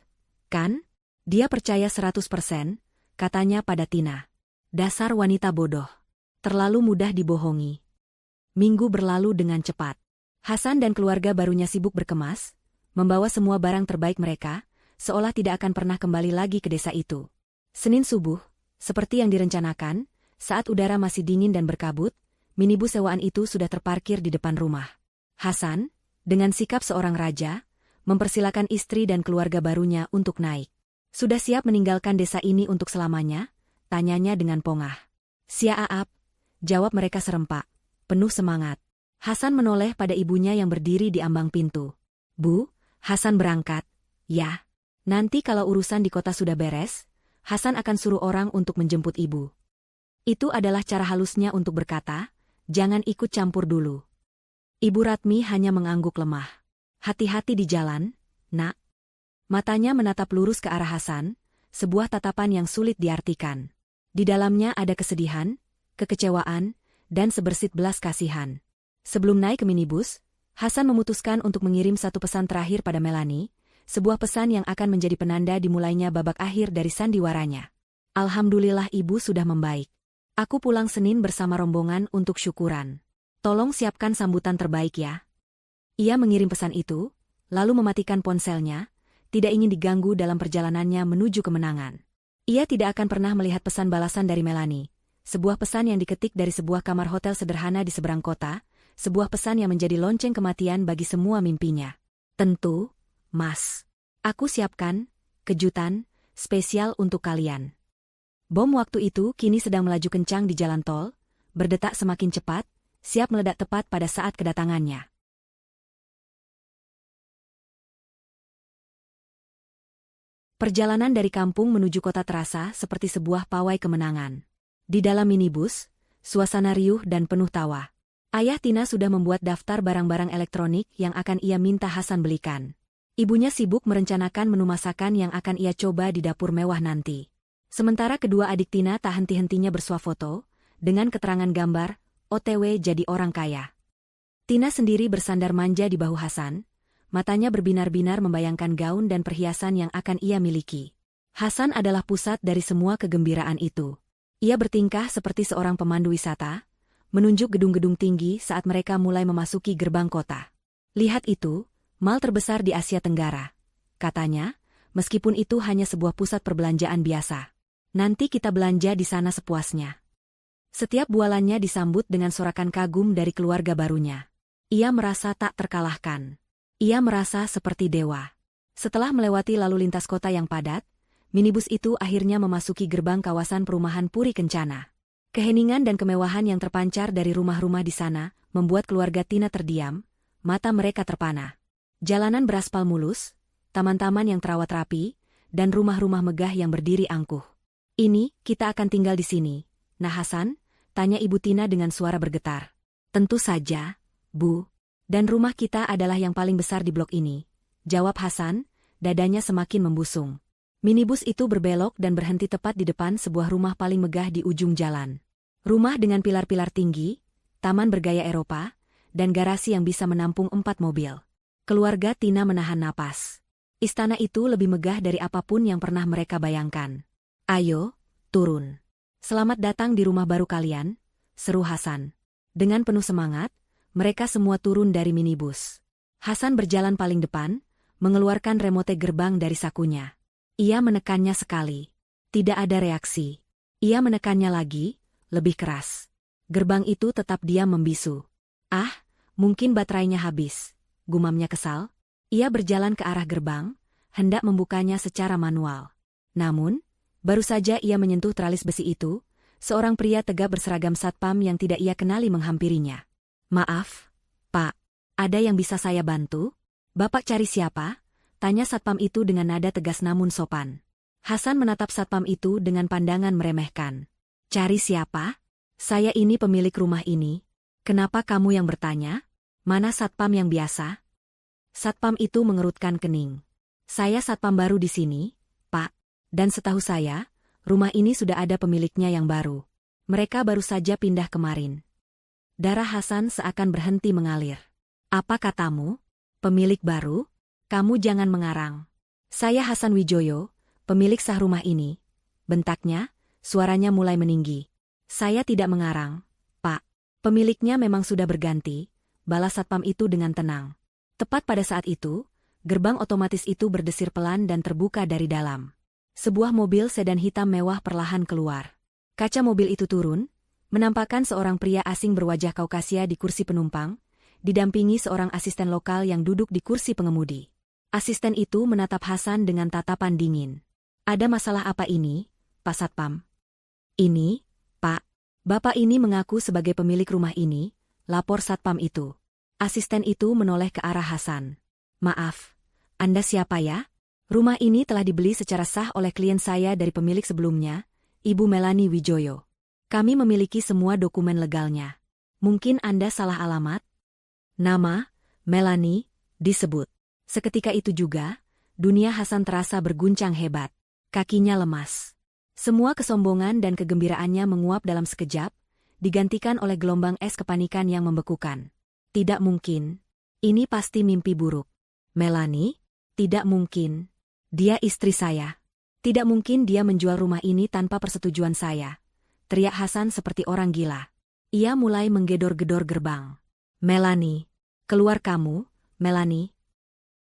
kan? Dia percaya 100%, katanya pada Tina. Dasar wanita bodoh. Terlalu mudah dibohongi." Minggu berlalu dengan cepat. Hasan dan keluarga barunya sibuk berkemas, membawa semua barang terbaik mereka, seolah tidak akan pernah kembali lagi ke desa itu. Senin subuh, seperti yang direncanakan, saat udara masih dingin dan berkabut, minibus sewaan itu sudah terparkir di depan rumah. Hasan, dengan sikap seorang raja, mempersilakan istri dan keluarga barunya untuk naik. "Sudah siap meninggalkan desa ini untuk selamanya?" tanyanya dengan pongah. "Siap," jawab mereka serempak, penuh semangat. Hasan menoleh pada ibunya yang berdiri di ambang pintu. "Bu, Hasan berangkat." "Ya. Nanti kalau urusan di kota sudah beres, Hasan akan suruh orang untuk menjemput ibu." Itu adalah cara halusnya untuk berkata, "Jangan ikut campur dulu." Ibu Ratmi hanya mengangguk lemah. "Hati-hati di jalan, Nak." Matanya menatap lurus ke arah Hasan, sebuah tatapan yang sulit diartikan. Di dalamnya ada kesedihan, kekecewaan, dan sebersit belas kasihan. Sebelum naik ke minibus, Hasan memutuskan untuk mengirim satu pesan terakhir pada Melani, sebuah pesan yang akan menjadi penanda dimulainya babak akhir dari sandiwaranya. "Alhamdulillah ibu sudah membaik. Aku pulang Senin bersama rombongan untuk syukuran. Tolong siapkan sambutan terbaik ya." Ia mengirim pesan itu, lalu mematikan ponselnya, tidak ingin diganggu dalam perjalanannya menuju kemenangan. Ia tidak akan pernah melihat pesan balasan dari Melani, sebuah pesan yang diketik dari sebuah kamar hotel sederhana di seberang kota, sebuah pesan yang menjadi lonceng kematian bagi semua mimpinya. "Tentu, Mas. Aku siapkan kejutan spesial untuk kalian." Bom waktu itu kini sedang melaju kencang di jalan tol, berdetak semakin cepat, siap meledak tepat pada saat kedatangannya. Perjalanan dari kampung menuju kota terasa seperti sebuah pawai kemenangan. Di dalam minibus, suasana riuh dan penuh tawa. Ayah Tina sudah membuat daftar barang-barang elektronik yang akan ia minta Hasan belikan. Ibunya sibuk merencanakan menu masakan yang akan ia coba di dapur mewah nanti. Sementara kedua adik Tina tak henti-hentinya bersuah foto, dengan keterangan gambar, OTW jadi orang kaya. Tina sendiri bersandar manja di bahu Hasan, matanya berbinar-binar membayangkan gaun dan perhiasan yang akan ia miliki. Hasan adalah pusat dari semua kegembiraan itu. Ia bertingkah seperti seorang pemandu wisata, menunjuk gedung-gedung tinggi saat mereka mulai memasuki gerbang kota. Lihat itu, mal terbesar di Asia Tenggara, katanya, meskipun itu hanya sebuah pusat perbelanjaan biasa. Nanti kita belanja di sana sepuasnya. Setiap bualannya disambut dengan sorakan kagum dari keluarga barunya. Ia merasa tak terkalahkan. Ia merasa seperti dewa. Setelah melewati lalu lintas kota yang padat, minibus itu akhirnya memasuki gerbang kawasan perumahan Puri Kencana. Keheningan dan kemewahan yang terpancar dari rumah-rumah di sana membuat keluarga Tina terdiam, mata mereka terpana. Jalanan beraspal mulus, taman-taman yang terawat rapi, dan rumah-rumah megah yang berdiri angkuh. Ini, kita akan tinggal di sini. Nah Hasan, tanya Ibu Tina dengan suara bergetar. Tentu saja, Bu. Dan rumah kita adalah yang paling besar di blok ini, jawab Hasan, dadanya semakin membusung. Minibus itu berbelok dan berhenti tepat di depan sebuah rumah paling megah di ujung jalan. Rumah dengan pilar-pilar tinggi, taman bergaya Eropa, dan garasi yang bisa menampung 4 mobil. Keluarga Tina menahan napas. Istana itu lebih megah dari apapun yang pernah mereka bayangkan. Ayo, turun. Selamat datang di rumah baru kalian, seru Hasan. Dengan penuh semangat, mereka semua turun dari minibus. Hasan berjalan paling depan, mengeluarkan remote gerbang dari sakunya. Ia menekannya sekali. Tidak ada reaksi. Ia menekannya lagi, lebih keras. Gerbang itu tetap diam membisu. Ah, mungkin baterainya habis, gumamnya kesal. Ia berjalan ke arah gerbang, hendak membukanya secara manual. Namun, baru saja ia menyentuh teralis besi itu, seorang pria tegap berseragam satpam yang tidak ia kenali menghampirinya. Maaf, Pak, ada yang bisa saya bantu? Bapak cari siapa? Tanya satpam itu dengan nada tegas namun sopan. Hasan menatap satpam itu dengan pandangan meremehkan. Cari siapa? Saya ini pemilik rumah ini. Kenapa kamu yang bertanya? Mana satpam yang biasa? Satpam itu mengerutkan kening. Saya satpam baru di sini, Pak. Dan setahu saya, rumah ini sudah ada pemiliknya yang baru. Mereka baru saja pindah kemarin. Darah Hasan seakan berhenti mengalir. Apa katamu? Pemilik baru? Kamu jangan mengarang. Saya Hasan Wijoyo, pemilik sah rumah ini. Bentaknya, suaranya mulai meninggi. Saya tidak mengarang, Pak. Pemiliknya memang sudah berganti, balas satpam itu dengan tenang. Tepat pada saat itu, gerbang otomatis itu berdesir pelan dan terbuka dari dalam. Sebuah mobil sedan hitam mewah perlahan keluar. Kaca mobil itu turun, menampakkan seorang pria asing berwajah Kaukasia di kursi penumpang, didampingi seorang asisten lokal yang duduk di kursi pengemudi. Asisten itu menatap Hasan dengan tatapan dingin. Ada masalah apa ini, Pak Satpam? Ini, Pak. Bapak ini mengaku sebagai pemilik rumah ini, lapor Satpam itu. Asisten itu menoleh ke arah Hasan. Maaf, Anda siapa ya? Rumah ini telah dibeli secara sah oleh klien saya dari pemilik sebelumnya, Ibu Melani Wijoyo. Kami memiliki semua dokumen legalnya. Mungkin Anda salah alamat? Nama, Melani, disebut. Seketika itu juga, dunia Hasan terasa berguncang hebat. Kakinya lemas. Semua kesombongan dan kegembiraannya menguap dalam sekejap, digantikan oleh gelombang es kepanikan yang membekukan. Tidak mungkin. Ini pasti mimpi buruk. Melani? Tidak mungkin. Dia istri saya. Tidak mungkin dia menjual rumah ini tanpa persetujuan saya. Teriak Hasan seperti orang gila. Ia mulai menggedor-gedor gerbang. Melani. Keluar kamu, Melani.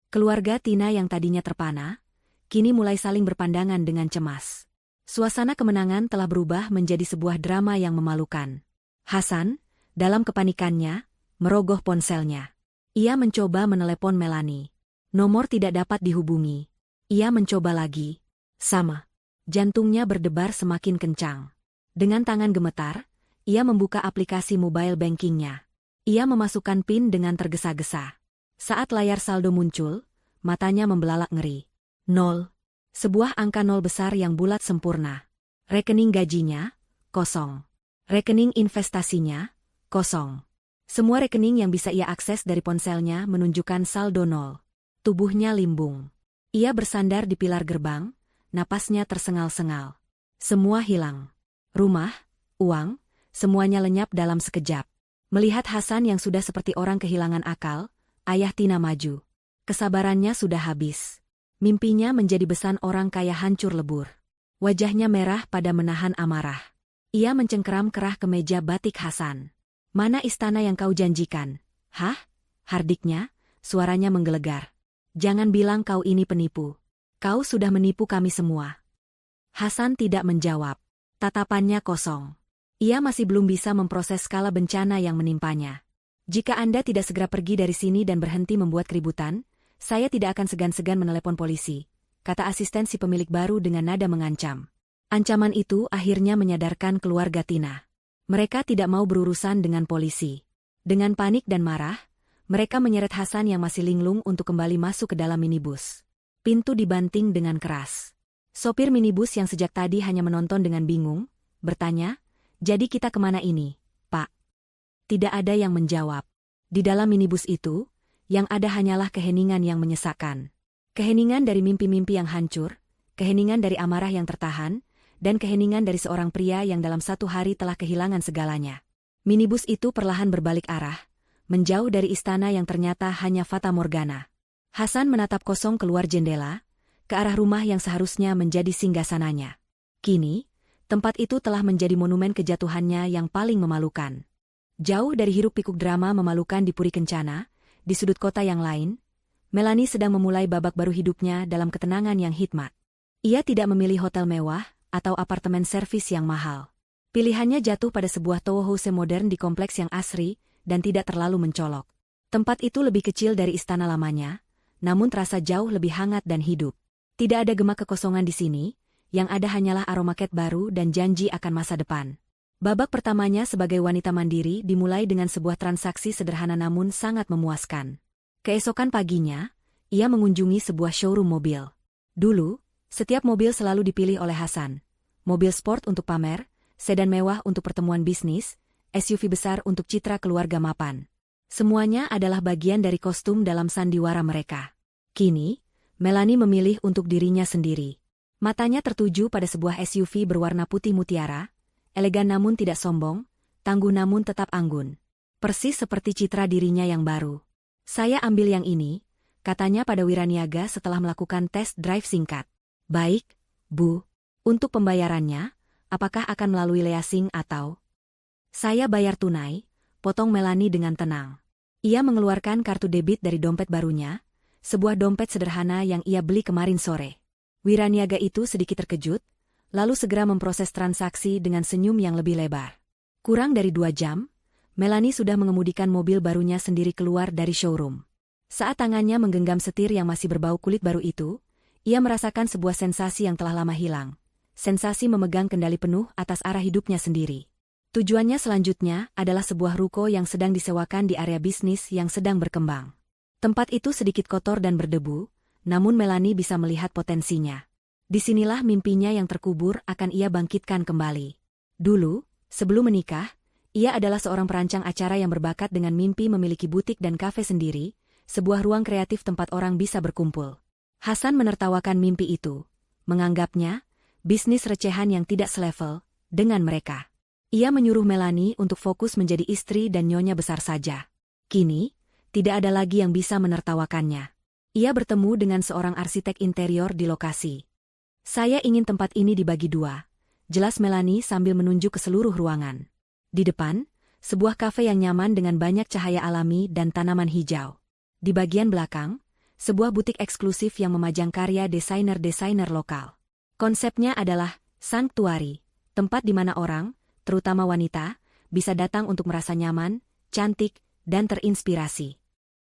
Keluarga Tina yang tadinya terpana, kini mulai saling berpandangan dengan cemas. Suasana kemenangan telah berubah menjadi sebuah drama yang memalukan. Hasan, dalam kepanikannya, merogoh ponselnya. Ia mencoba menelepon Melani. Nomor tidak dapat dihubungi. Ia mencoba lagi. Sama. Jantungnya berdebar semakin kencang. Dengan tangan gemetar, ia membuka aplikasi mobile bankingnya. Ia memasukkan PIN dengan tergesa-gesa. Saat layar saldo muncul, matanya membelalak ngeri. 0. Sebuah angka 0 besar yang bulat sempurna. Rekening gajinya, kosong. Rekening investasinya, kosong. Semua rekening yang bisa ia akses dari ponselnya menunjukkan saldo 0. Tubuhnya limbung. Ia bersandar di pilar gerbang, napasnya tersengal-sengal. Semua hilang. Rumah, uang, Semuanya lenyap dalam sekejap. Melihat Hasan yang sudah seperti orang kehilangan akal, ayah Tina maju. Kesabarannya sudah habis. Mimpinya menjadi besan orang kaya hancur lebur. Wajahnya merah pada menahan amarah. Ia mencengkeram kerah ke meja batik Hasan. "Mana istana yang kau janjikan?" "Hah?" hardiknya, suaranya menggelegar. "Jangan bilang kau ini penipu. Kau sudah menipu kami semua." Hasan tidak menjawab. Tatapannya kosong. Ia masih belum bisa memproses skala bencana yang menimpanya. "Jika Anda tidak segera pergi dari sini dan berhenti membuat keributan, saya tidak akan segan-segan menelepon polisi," kata asisten si pemilik baru dengan nada mengancam. Ancaman itu akhirnya menyadarkan keluarga Tina. Mereka tidak mau berurusan dengan polisi. Dengan panik dan marah, mereka menyeret Hasan yang masih linglung untuk kembali masuk ke dalam minibus. Pintu dibanting dengan keras. Sopir minibus yang sejak tadi hanya menonton dengan bingung, bertanya, "Jadi kita kemana ini, Pak?" Tidak ada yang menjawab. Di dalam minibus itu, yang ada hanyalah keheningan yang menyesakkan. Keheningan dari mimpi-mimpi yang hancur, keheningan dari amarah yang tertahan, dan keheningan dari seorang pria yang dalam satu hari telah kehilangan segalanya. Minibus itu perlahan berbalik arah, menjauh dari istana yang ternyata hanya fata morgana. Hasan menatap kosong keluar jendela, ke arah rumah yang seharusnya menjadi singgasananya. Kini, tempat itu telah menjadi monumen kejatuhannya yang paling memalukan. Jauh dari hiruk-pikuk drama memalukan di Puri Kencana, di sudut kota yang lain, Melanie sedang memulai babak baru hidupnya dalam ketenangan yang hikmat. Ia tidak memilih hotel mewah atau apartemen servis yang mahal. Pilihannya jatuh pada sebuah townhouse modern di kompleks yang asri dan tidak terlalu mencolok. Tempat itu lebih kecil dari istana lamanya, namun terasa jauh lebih hangat dan hidup. Tidak ada gema kekosongan di sini, yang ada hanyalah aroma ket baru dan janji akan masa depan. Babak pertamanya sebagai wanita mandiri dimulai dengan sebuah transaksi sederhana namun sangat memuaskan. Keesokan paginya, ia mengunjungi sebuah showroom mobil. Dulu, setiap mobil selalu dipilih oleh Hasan. Mobil sport untuk pamer, sedan mewah untuk pertemuan bisnis, SUV besar untuk citra keluarga mapan. Semuanya adalah bagian dari kostum dalam sandiwara mereka. Kini, Melanie memilih untuk dirinya sendiri. Matanya tertuju pada sebuah SUV berwarna putih mutiara, elegan namun tidak sombong, tangguh namun tetap anggun. Persis seperti citra dirinya yang baru. "Saya ambil yang ini," katanya pada Wiraniaga setelah melakukan tes drive singkat. "Baik, Bu. Untuk pembayarannya, apakah akan melalui leasing atau?" "Saya bayar tunai," potong Melanie dengan tenang. Ia mengeluarkan kartu debit dari dompet barunya, sebuah dompet sederhana yang ia beli kemarin sore. Wiraniaga itu sedikit terkejut, lalu segera memproses transaksi dengan senyum yang lebih lebar. Kurang dari 2 jam, Melanie sudah mengemudikan mobil barunya sendiri keluar dari showroom. Saat tangannya menggenggam setir yang masih berbau kulit baru itu, ia merasakan sebuah sensasi yang telah lama hilang. Sensasi memegang kendali penuh atas arah hidupnya sendiri. Tujuannya selanjutnya adalah sebuah ruko yang sedang disewakan di area bisnis yang sedang berkembang. Tempat itu sedikit kotor dan berdebu, namun Melanie bisa melihat potensinya. Disinilah mimpinya yang terkubur akan ia bangkitkan kembali. Dulu, sebelum menikah, ia adalah seorang perancang acara yang berbakat dengan mimpi memiliki butik dan kafe sendiri, sebuah ruang kreatif tempat orang bisa berkumpul. Hasan menertawakan mimpi itu, menganggapnya bisnis recehan yang tidak selevel dengan mereka. Ia menyuruh Melanie untuk fokus menjadi istri dan nyonya besar saja. Kini, tidak ada lagi yang bisa menertawakannya. Ia bertemu dengan seorang arsitek interior di lokasi. "Saya ingin tempat ini dibagi 2, jelas Melanie sambil menunjuk ke seluruh ruangan. Di depan, sebuah kafe yang nyaman dengan banyak cahaya alami dan tanaman hijau. Di bagian belakang, sebuah butik eksklusif yang memajang karya desainer-desainer lokal. Konsepnya adalah sanctuary, tempat di mana orang, terutama wanita, bisa datang untuk merasa nyaman, cantik, dan terinspirasi."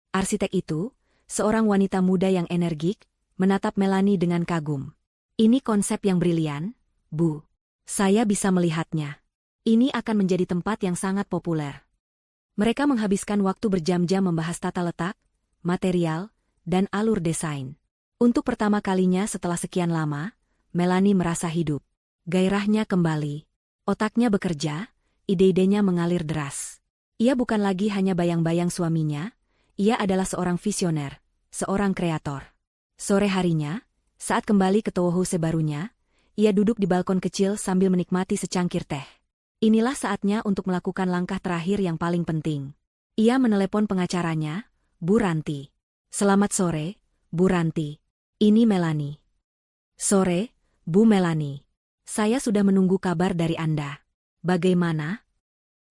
Arsitek itu, seorang wanita muda yang energik, menatap Melanie dengan kagum. "Ini konsep yang brilian, Bu. Saya bisa melihatnya. Ini akan menjadi tempat yang sangat populer." Mereka menghabiskan waktu berjam-jam membahas tata letak, material, dan alur desain. Untuk pertama kalinya setelah sekian lama, Melanie merasa hidup. Gairahnya kembali. Otaknya bekerja, ide-idenya mengalir deras. Ia bukan lagi hanya bayang-bayang suaminya, ia adalah seorang visioner, seorang kreator. Sore harinya, saat kembali ke townhouse barunya, ia duduk di balkon kecil sambil menikmati secangkir teh. Inilah saatnya untuk melakukan langkah terakhir yang paling penting. Ia menelepon pengacaranya, Bu Ranti. Selamat sore, Bu Ranti. Ini Melanie. Sore, Bu Melanie. Saya sudah menunggu kabar dari Anda. Bagaimana?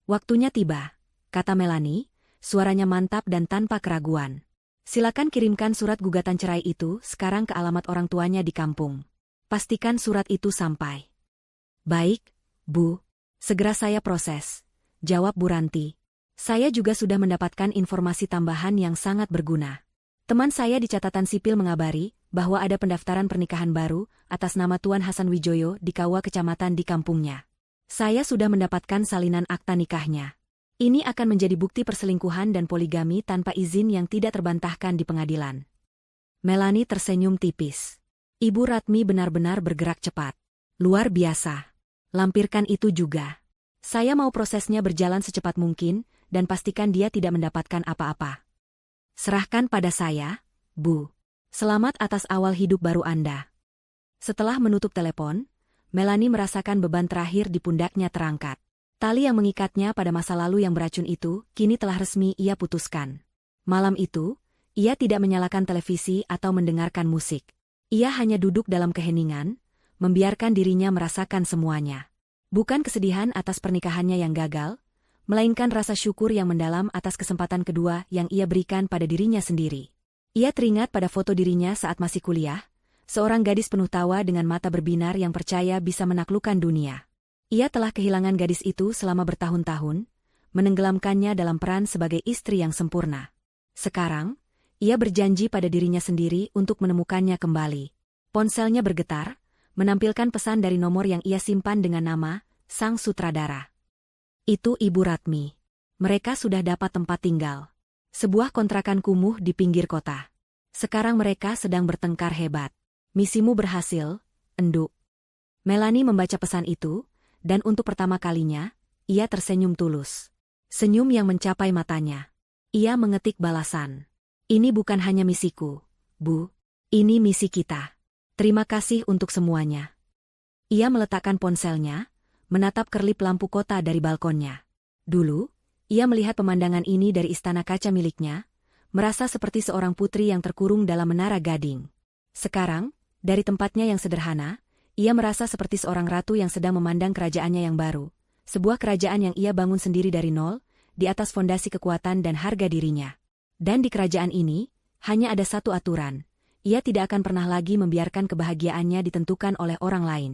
Waktunya tiba, kata Melanie, suaranya mantap dan tanpa keraguan. Silakan kirimkan surat gugatan cerai itu sekarang ke alamat orang tuanya di kampung. Pastikan surat itu sampai. Baik, Bu. Segera saya proses, jawab Bu Ranti. Saya juga sudah mendapatkan informasi tambahan yang sangat berguna. Teman saya di catatan sipil mengabari bahwa ada pendaftaran pernikahan baru atas nama Tuan Hasan Wijoyo di KUA kecamatan di kampungnya. Saya sudah mendapatkan salinan akta nikahnya. Ini akan menjadi bukti perselingkuhan dan poligami tanpa izin yang tidak terbantahkan di pengadilan. Melanie tersenyum tipis. Ibu Ratmi benar-benar bergerak cepat. Luar biasa. Lampirkan itu juga. Saya mau prosesnya berjalan secepat mungkin, dan pastikan dia tidak mendapatkan apa-apa. Serahkan pada saya, Bu. Selamat atas awal hidup baru Anda. Setelah menutup telepon, Melanie merasakan beban terakhir di pundaknya terangkat. Tali yang mengikatnya pada masa lalu yang beracun itu, kini telah resmi ia putuskan. Malam itu, ia tidak menyalakan televisi atau mendengarkan musik. Ia hanya duduk dalam keheningan, membiarkan dirinya merasakan semuanya. Bukan kesedihan atas pernikahannya yang gagal, melainkan rasa syukur yang mendalam atas kesempatan kedua yang ia berikan pada dirinya sendiri. Ia teringat pada foto dirinya saat masih kuliah, seorang gadis penuh tawa dengan mata berbinar yang percaya bisa menaklukkan dunia. Ia telah kehilangan gadis itu selama bertahun-tahun, menenggelamkannya dalam peran sebagai istri yang sempurna. Sekarang, ia berjanji pada dirinya sendiri untuk menemukannya kembali. Ponselnya bergetar, menampilkan pesan dari nomor yang ia simpan dengan nama, Sang Sutradara. Itu Ibu Ratmi. Mereka sudah dapat tempat tinggal. Sebuah kontrakan kumuh di pinggir kota. Sekarang mereka sedang bertengkar hebat. Misimu berhasil, Enduk. Melanie membaca pesan itu, dan untuk pertama kalinya, ia tersenyum tulus. Senyum yang mencapai matanya. Ia mengetik balasan. Ini bukan hanya misiku, Bu. Ini misi kita. Terima kasih untuk semuanya. Ia meletakkan ponselnya, menatap kerlip lampu kota dari balkonnya. Dulu, ia melihat pemandangan ini dari istana kaca miliknya, merasa seperti seorang putri yang terkurung dalam menara gading. Sekarang, dari tempatnya yang sederhana, ia merasa seperti seorang ratu yang sedang memandang kerajaannya yang baru, sebuah kerajaan yang ia bangun sendiri dari nol, di atas fondasi kekuatan dan harga dirinya. Dan di kerajaan ini, hanya ada satu aturan, ia tidak akan pernah lagi membiarkan kebahagiaannya ditentukan oleh orang lain.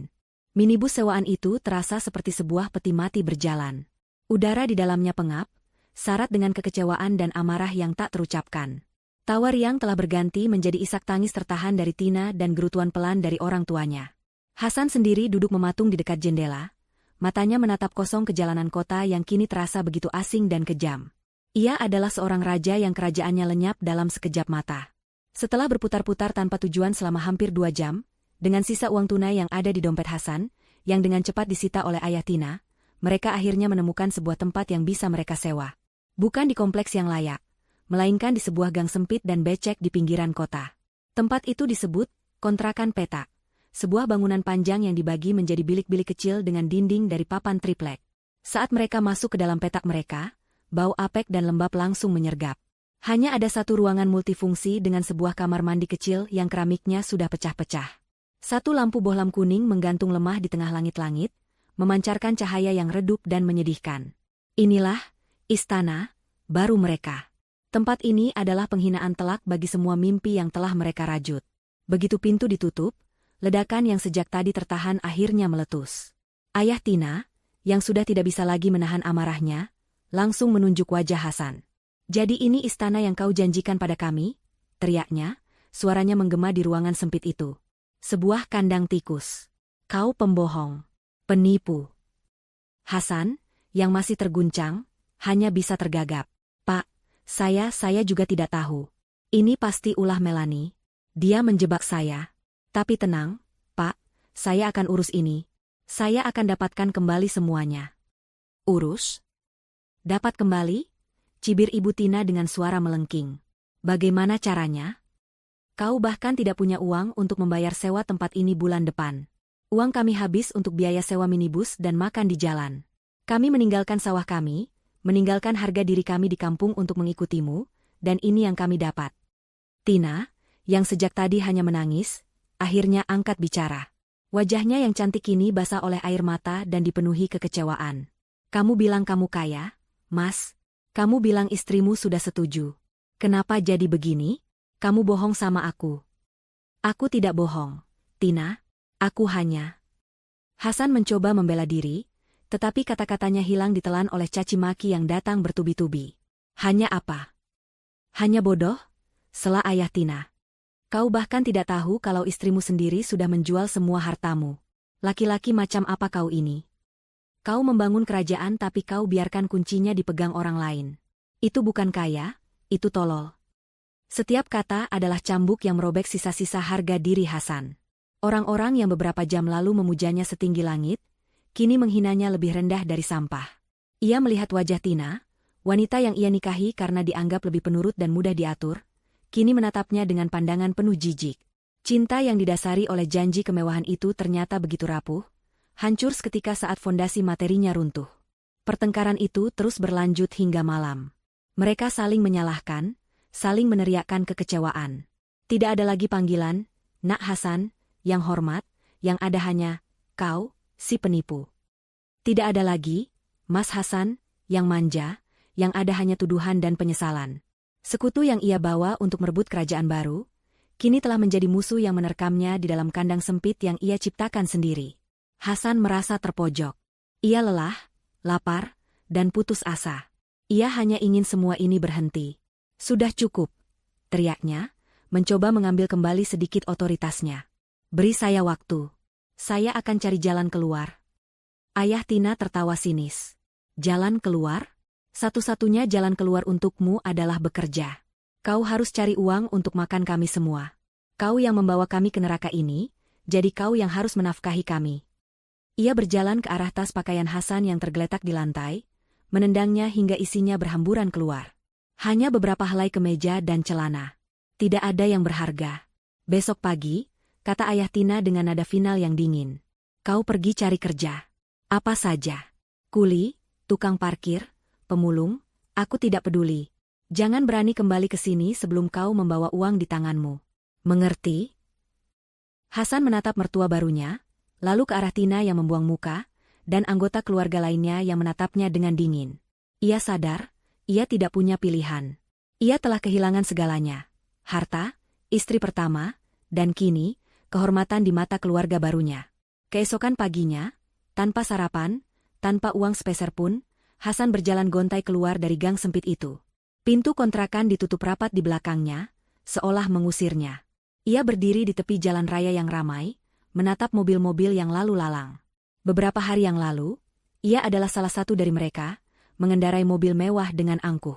Minibus sewaan itu terasa seperti sebuah peti mati berjalan. Udara di dalamnya pengap, syarat dengan kekecewaan dan amarah yang tak terucapkan. Tawa riang telah berganti menjadi isak tangis tertahan dari Tina dan gerutuan pelan dari orang tuanya. Hasan sendiri duduk mematung di dekat jendela, matanya menatap kosong ke jalanan kota yang kini terasa begitu asing dan kejam. Ia adalah seorang raja yang kerajaannya lenyap dalam sekejap mata. Setelah berputar-putar tanpa tujuan selama hampir 2 jam, dengan sisa uang tunai yang ada di dompet Hasan, yang dengan cepat disita oleh ayah Tina, mereka akhirnya menemukan sebuah tempat yang bisa mereka sewa. Bukan di kompleks yang layak, melainkan di sebuah gang sempit dan becek di pinggiran kota. Tempat itu disebut kontrakan petak. Sebuah bangunan panjang yang dibagi menjadi bilik-bilik kecil dengan dinding dari papan triplek. Saat mereka masuk ke dalam petak mereka, bau apek dan lembab langsung menyergap. Hanya ada satu ruangan multifungsi dengan sebuah kamar mandi kecil yang keramiknya sudah pecah-pecah. Satu lampu bohlam kuning menggantung lemah di tengah langit-langit, memancarkan cahaya yang redup dan menyedihkan. Inilah istana baru mereka. Tempat ini adalah penghinaan telak bagi semua mimpi yang telah mereka rajut. Begitu pintu ditutup, ledakan yang sejak tadi tertahan akhirnya meletus. Ayah Tina, yang sudah tidak bisa lagi menahan amarahnya, langsung menunjuk wajah Hasan. "Jadi ini istana yang kau janjikan pada kami?" teriaknya, suaranya menggema di ruangan sempit itu. "Sebuah kandang tikus. Kau pembohong. Penipu." Hasan, yang masih terguncang, hanya bisa tergagap. "Pak, saya juga tidak tahu. Ini pasti ulah Melanie. Dia menjebak saya. Tapi tenang, Pak, saya akan urus ini. Saya akan dapatkan kembali semuanya." "Urus? Dapat kembali?" cibir Ibu Tina dengan suara melengking. "Bagaimana caranya? Kau bahkan tidak punya uang untuk membayar sewa tempat ini bulan depan. Uang kami habis untuk biaya sewa minibus dan makan di jalan. Kami meninggalkan sawah kami, meninggalkan harga diri kami di kampung untuk mengikutimu, dan ini yang kami dapat. Tina, yang sejak tadi hanya menangis, akhirnya angkat bicara. Wajahnya yang cantik ini basah oleh air mata dan dipenuhi kekecewaan. Kamu bilang kamu kaya, Mas? Kamu bilang istrimu sudah setuju. Kenapa jadi begini? Kamu bohong sama aku. Aku tidak bohong, Tina. Aku hanya... Hasan mencoba membela diri, tetapi kata-katanya hilang ditelan oleh caci maki yang datang bertubi-tubi. Hanya apa? Hanya bodoh? Sela ayah Tina. Kau bahkan tidak tahu kalau istrimu sendiri sudah menjual semua hartamu. Laki-laki macam apa kau ini? Kau membangun kerajaan tapi kau biarkan kuncinya dipegang orang lain. Itu bukan kaya, itu tolol. Setiap kata adalah cambuk yang merobek sisa-sisa harga diri Hasan. Orang-orang yang beberapa jam lalu memujanya setinggi langit, kini menghinanya lebih rendah dari sampah. Ia melihat wajah Tina, wanita yang ia nikahi karena dianggap lebih penurut dan mudah diatur, kini menatapnya dengan pandangan penuh jijik. Cinta yang didasari oleh janji kemewahan itu ternyata begitu rapuh, hancur seketika saat fondasi materinya runtuh. Pertengkaran itu terus berlanjut hingga malam. Mereka saling menyalahkan, saling meneriakkan kekecewaan. Tidak ada lagi panggilan, Nak Hasan, yang hormat, yang ada hanya, kau, si penipu. Tidak ada lagi, Mas Hasan, yang manja, yang ada hanya tuduhan dan penyesalan. Sekutu yang ia bawa untuk merebut kerajaan baru, kini telah menjadi musuh yang menerkamnya di dalam kandang sempit yang ia ciptakan sendiri. Hasan merasa terpojok. Ia lelah, lapar, dan putus asa. Ia hanya ingin semua ini berhenti. Sudah cukup, teriaknya, mencoba mengambil kembali sedikit otoritasnya. Beri saya waktu. Saya akan cari jalan keluar. Ayah Tina tertawa sinis. Jalan keluar? Satu-satunya jalan keluar untukmu adalah bekerja. Kau harus cari uang untuk makan kami semua. Kau yang membawa kami ke neraka ini, jadi kau yang harus menafkahi kami. Ia berjalan ke arah tas pakaian Hasan yang tergeletak di lantai, menendangnya hingga isinya berhamburan keluar. Hanya beberapa helai kemeja dan celana. Tidak ada yang berharga. Besok pagi, kata ayah Tina dengan nada final yang dingin. Kau pergi cari kerja. Apa saja. Kuli, tukang parkir, pemulung, aku tidak peduli. Jangan berani kembali ke sini sebelum kau membawa uang di tanganmu. Mengerti? Hasan menatap mertua barunya, lalu ke arah Tina yang membuang muka, dan anggota keluarga lainnya yang menatapnya dengan dingin. Ia sadar, ia tidak punya pilihan. Ia telah kehilangan segalanya. Harta, istri pertama, dan kini, kehormatan di mata keluarga barunya. Keesokan paginya, tanpa sarapan, tanpa uang sepeser pun, Hasan berjalan gontai keluar dari gang sempit itu. Pintu kontrakan ditutup rapat di belakangnya, seolah mengusirnya. Ia berdiri di tepi jalan raya yang ramai, menatap mobil-mobil yang lalu lalang. Beberapa hari yang lalu, ia adalah salah satu dari mereka, mengendarai mobil mewah dengan angkuh.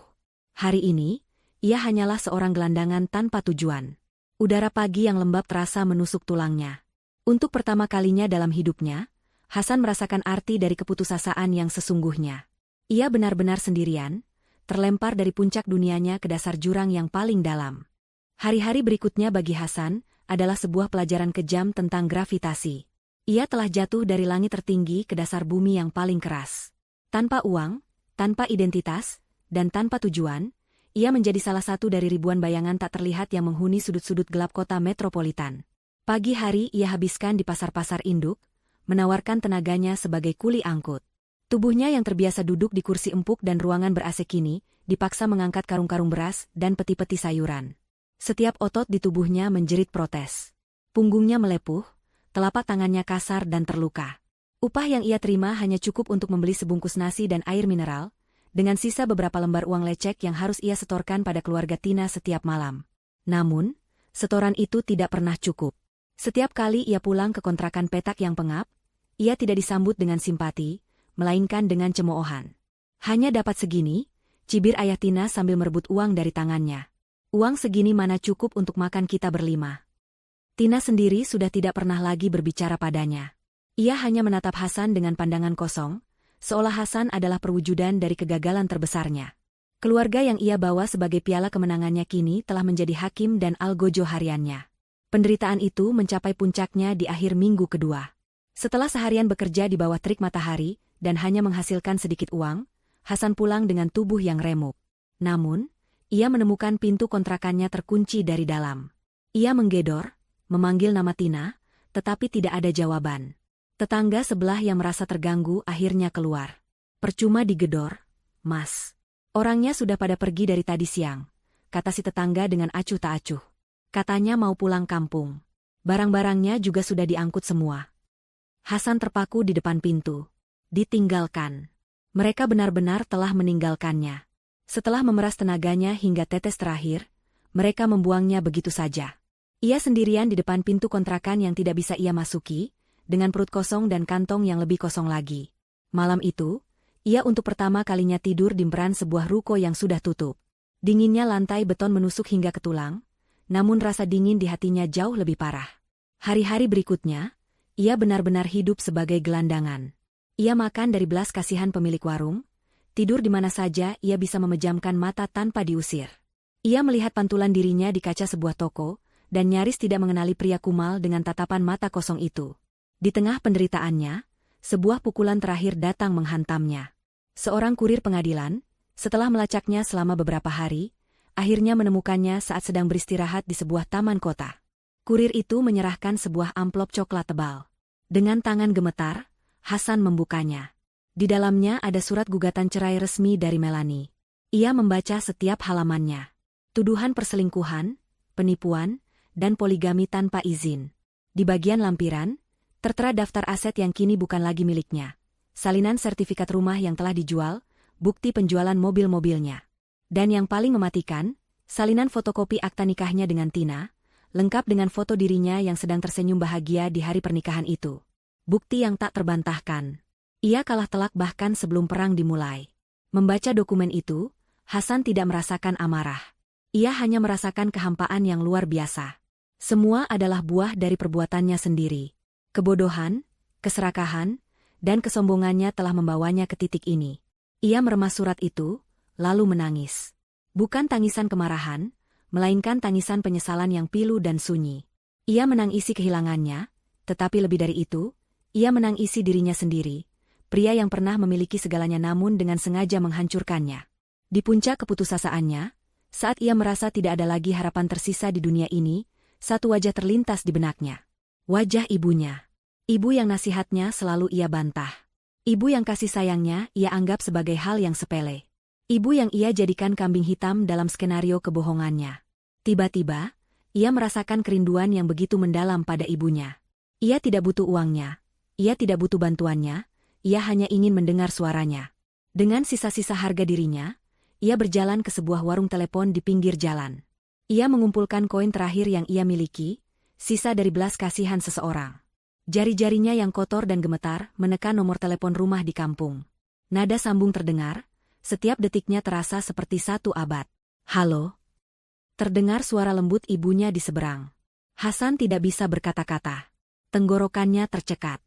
Hari ini, ia hanyalah seorang gelandangan tanpa tujuan. Udara pagi yang lembab terasa menusuk tulangnya. Untuk pertama kalinya dalam hidupnya, Hasan merasakan arti dari keputusasaan yang sesungguhnya. Ia benar-benar sendirian, terlempar dari puncak dunianya ke dasar jurang yang paling dalam. Hari-hari berikutnya bagi Hasan adalah sebuah pelajaran kejam tentang gravitasi. Ia telah jatuh dari langit tertinggi ke dasar bumi yang paling keras. Tanpa uang, tanpa identitas, dan tanpa tujuan, ia menjadi salah satu dari ribuan bayangan tak terlihat yang menghuni sudut-sudut gelap kota metropolitan. Pagi hari ia habiskan di pasar-pasar induk, menawarkan tenaganya sebagai kuli angkut. Tubuhnya yang terbiasa duduk di kursi empuk dan ruangan ber-AC kini, dipaksa mengangkat karung-karung beras dan peti-peti sayuran. Setiap otot di tubuhnya menjerit protes. Punggungnya melepuh, telapak tangannya kasar dan terluka. Upah yang ia terima hanya cukup untuk membeli sebungkus nasi dan air mineral, dengan sisa beberapa lembar uang lecek yang harus ia setorkan pada keluarga Tina setiap malam. Namun, setoran itu tidak pernah cukup. Setiap kali ia pulang ke kontrakan petak yang pengap, ia tidak disambut dengan simpati, melainkan dengan cemoohan. Hanya dapat segini, cibir ayah Tina sambil merebut uang dari tangannya. Uang segini mana cukup untuk makan kita berlima. Tina sendiri sudah tidak pernah lagi berbicara padanya. Ia hanya menatap Hasan dengan pandangan kosong, seolah Hasan adalah perwujudan dari kegagalan terbesarnya. Keluarga yang ia bawa sebagai piala kemenangannya kini telah menjadi hakim dan algojo hariannya. Penderitaan itu mencapai puncaknya di akhir minggu kedua. Setelah seharian bekerja di bawah terik matahari, dan hanya menghasilkan sedikit uang, Hasan pulang dengan tubuh yang remuk. Namun, ia menemukan pintu kontrakannya terkunci dari dalam. Ia menggedor, memanggil nama Tina, tetapi tidak ada jawaban. Tetangga sebelah yang merasa terganggu akhirnya keluar. Percuma digedor, Mas. Orangnya sudah pada pergi dari tadi siang, kata si tetangga dengan acuh tak acuh. Katanya mau pulang kampung. Barang-barangnya juga sudah diangkut semua. Hasan terpaku di depan pintu. Ditinggalkan. Mereka benar-benar telah meninggalkannya. Setelah memeras tenaganya hingga tetes terakhir, mereka membuangnya begitu saja. Ia sendirian di depan pintu kontrakan yang tidak bisa ia masuki, dengan perut kosong dan kantong yang lebih kosong lagi. Malam itu, ia untuk pertama kalinya tidur di emperan sebuah ruko yang sudah tutup. Dinginnya lantai beton menusuk hingga ke tulang, namun rasa dingin di hatinya jauh lebih parah. Hari-hari berikutnya, ia benar-benar hidup sebagai gelandangan. Ia makan dari belas kasihan pemilik warung, tidur di mana saja ia bisa memejamkan mata tanpa diusir. Ia melihat pantulan dirinya di kaca sebuah toko, dan nyaris tidak mengenali pria kumal dengan tatapan mata kosong itu. Di tengah penderitaannya, sebuah pukulan terakhir datang menghantamnya. Seorang kurir pengadilan, setelah melacaknya selama beberapa hari, akhirnya menemukannya saat sedang beristirahat di sebuah taman kota. Kurir itu menyerahkan sebuah amplop coklat tebal. Dengan tangan gemetar, Hasan membukanya. Di dalamnya ada surat gugatan cerai resmi dari Melanie. Ia membaca setiap halamannya. Tuduhan perselingkuhan, penipuan, dan poligami tanpa izin. Di bagian lampiran, tertera daftar aset yang kini bukan lagi miliknya. Salinan sertifikat rumah yang telah dijual, bukti penjualan mobil-mobilnya. Dan yang paling mematikan, salinan fotokopi akta nikahnya dengan Tina, lengkap dengan foto dirinya yang sedang tersenyum bahagia di hari pernikahan itu. Bukti yang tak terbantahkan. Ia kalah telak bahkan sebelum perang dimulai. Membaca dokumen itu, Hasan tidak merasakan amarah. Ia hanya merasakan kehampaan yang luar biasa. Semua adalah buah dari perbuatannya sendiri. Kebodohan, keserakahan, dan kesombongannya telah membawanya ke titik ini. Ia meremas surat itu, lalu menangis. Bukan tangisan kemarahan, melainkan tangisan penyesalan yang pilu dan sunyi. Ia menangisi kehilangannya, tetapi lebih dari itu, ia menangisi dirinya sendiri, pria yang pernah memiliki segalanya namun dengan sengaja menghancurkannya. Di puncak keputusasaan, saat ia merasa tidak ada lagi harapan tersisa di dunia ini, satu wajah terlintas di benaknya. Wajah ibunya. Ibu yang nasihatnya selalu ia bantah. Ibu yang kasih sayangnya ia anggap sebagai hal yang sepele. Ibu yang ia jadikan kambing hitam dalam skenario kebohongannya. Tiba-tiba, ia merasakan kerinduan yang begitu mendalam pada ibunya. Ia tidak butuh uangnya. Ia tidak butuh bantuannya, ia hanya ingin mendengar suaranya. Dengan sisa-sisa harga dirinya, ia berjalan ke sebuah warung telepon di pinggir jalan. Ia mengumpulkan koin terakhir yang ia miliki, sisa dari belas kasihan seseorang. Jari-jarinya yang kotor dan gemetar menekan nomor telepon rumah di kampung. Nada sambung terdengar, setiap detiknya terasa seperti satu abad. Halo? Terdengar suara lembut ibunya di seberang. Hasan tidak bisa berkata-kata. Tenggorokannya tercekat.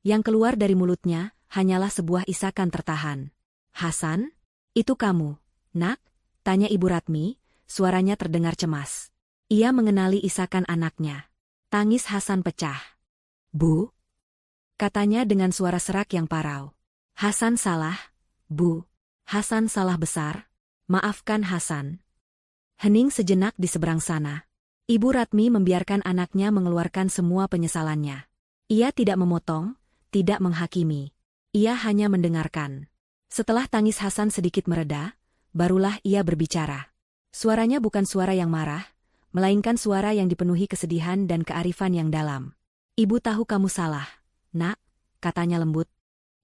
Yang keluar dari mulutnya hanyalah sebuah isakan tertahan. Hasan? Itu kamu, nak? Tanya Ibu Ratmi, suaranya terdengar cemas. Ia mengenali isakan anaknya. Tangis Hasan pecah. Bu? Katanya dengan suara serak yang parau. Hasan salah, Bu. Hasan salah besar. Maafkan Hasan. Hening sejenak di seberang sana. Ibu Ratmi membiarkan anaknya mengeluarkan semua penyesalannya. Ia tidak memotong, tidak menghakimi. Ia hanya mendengarkan. Setelah tangis Hasan sedikit mereda, barulah ia berbicara. Suaranya bukan suara yang marah, melainkan suara yang dipenuhi kesedihan dan kearifan yang dalam. Ibu tahu kamu salah, nak, katanya lembut.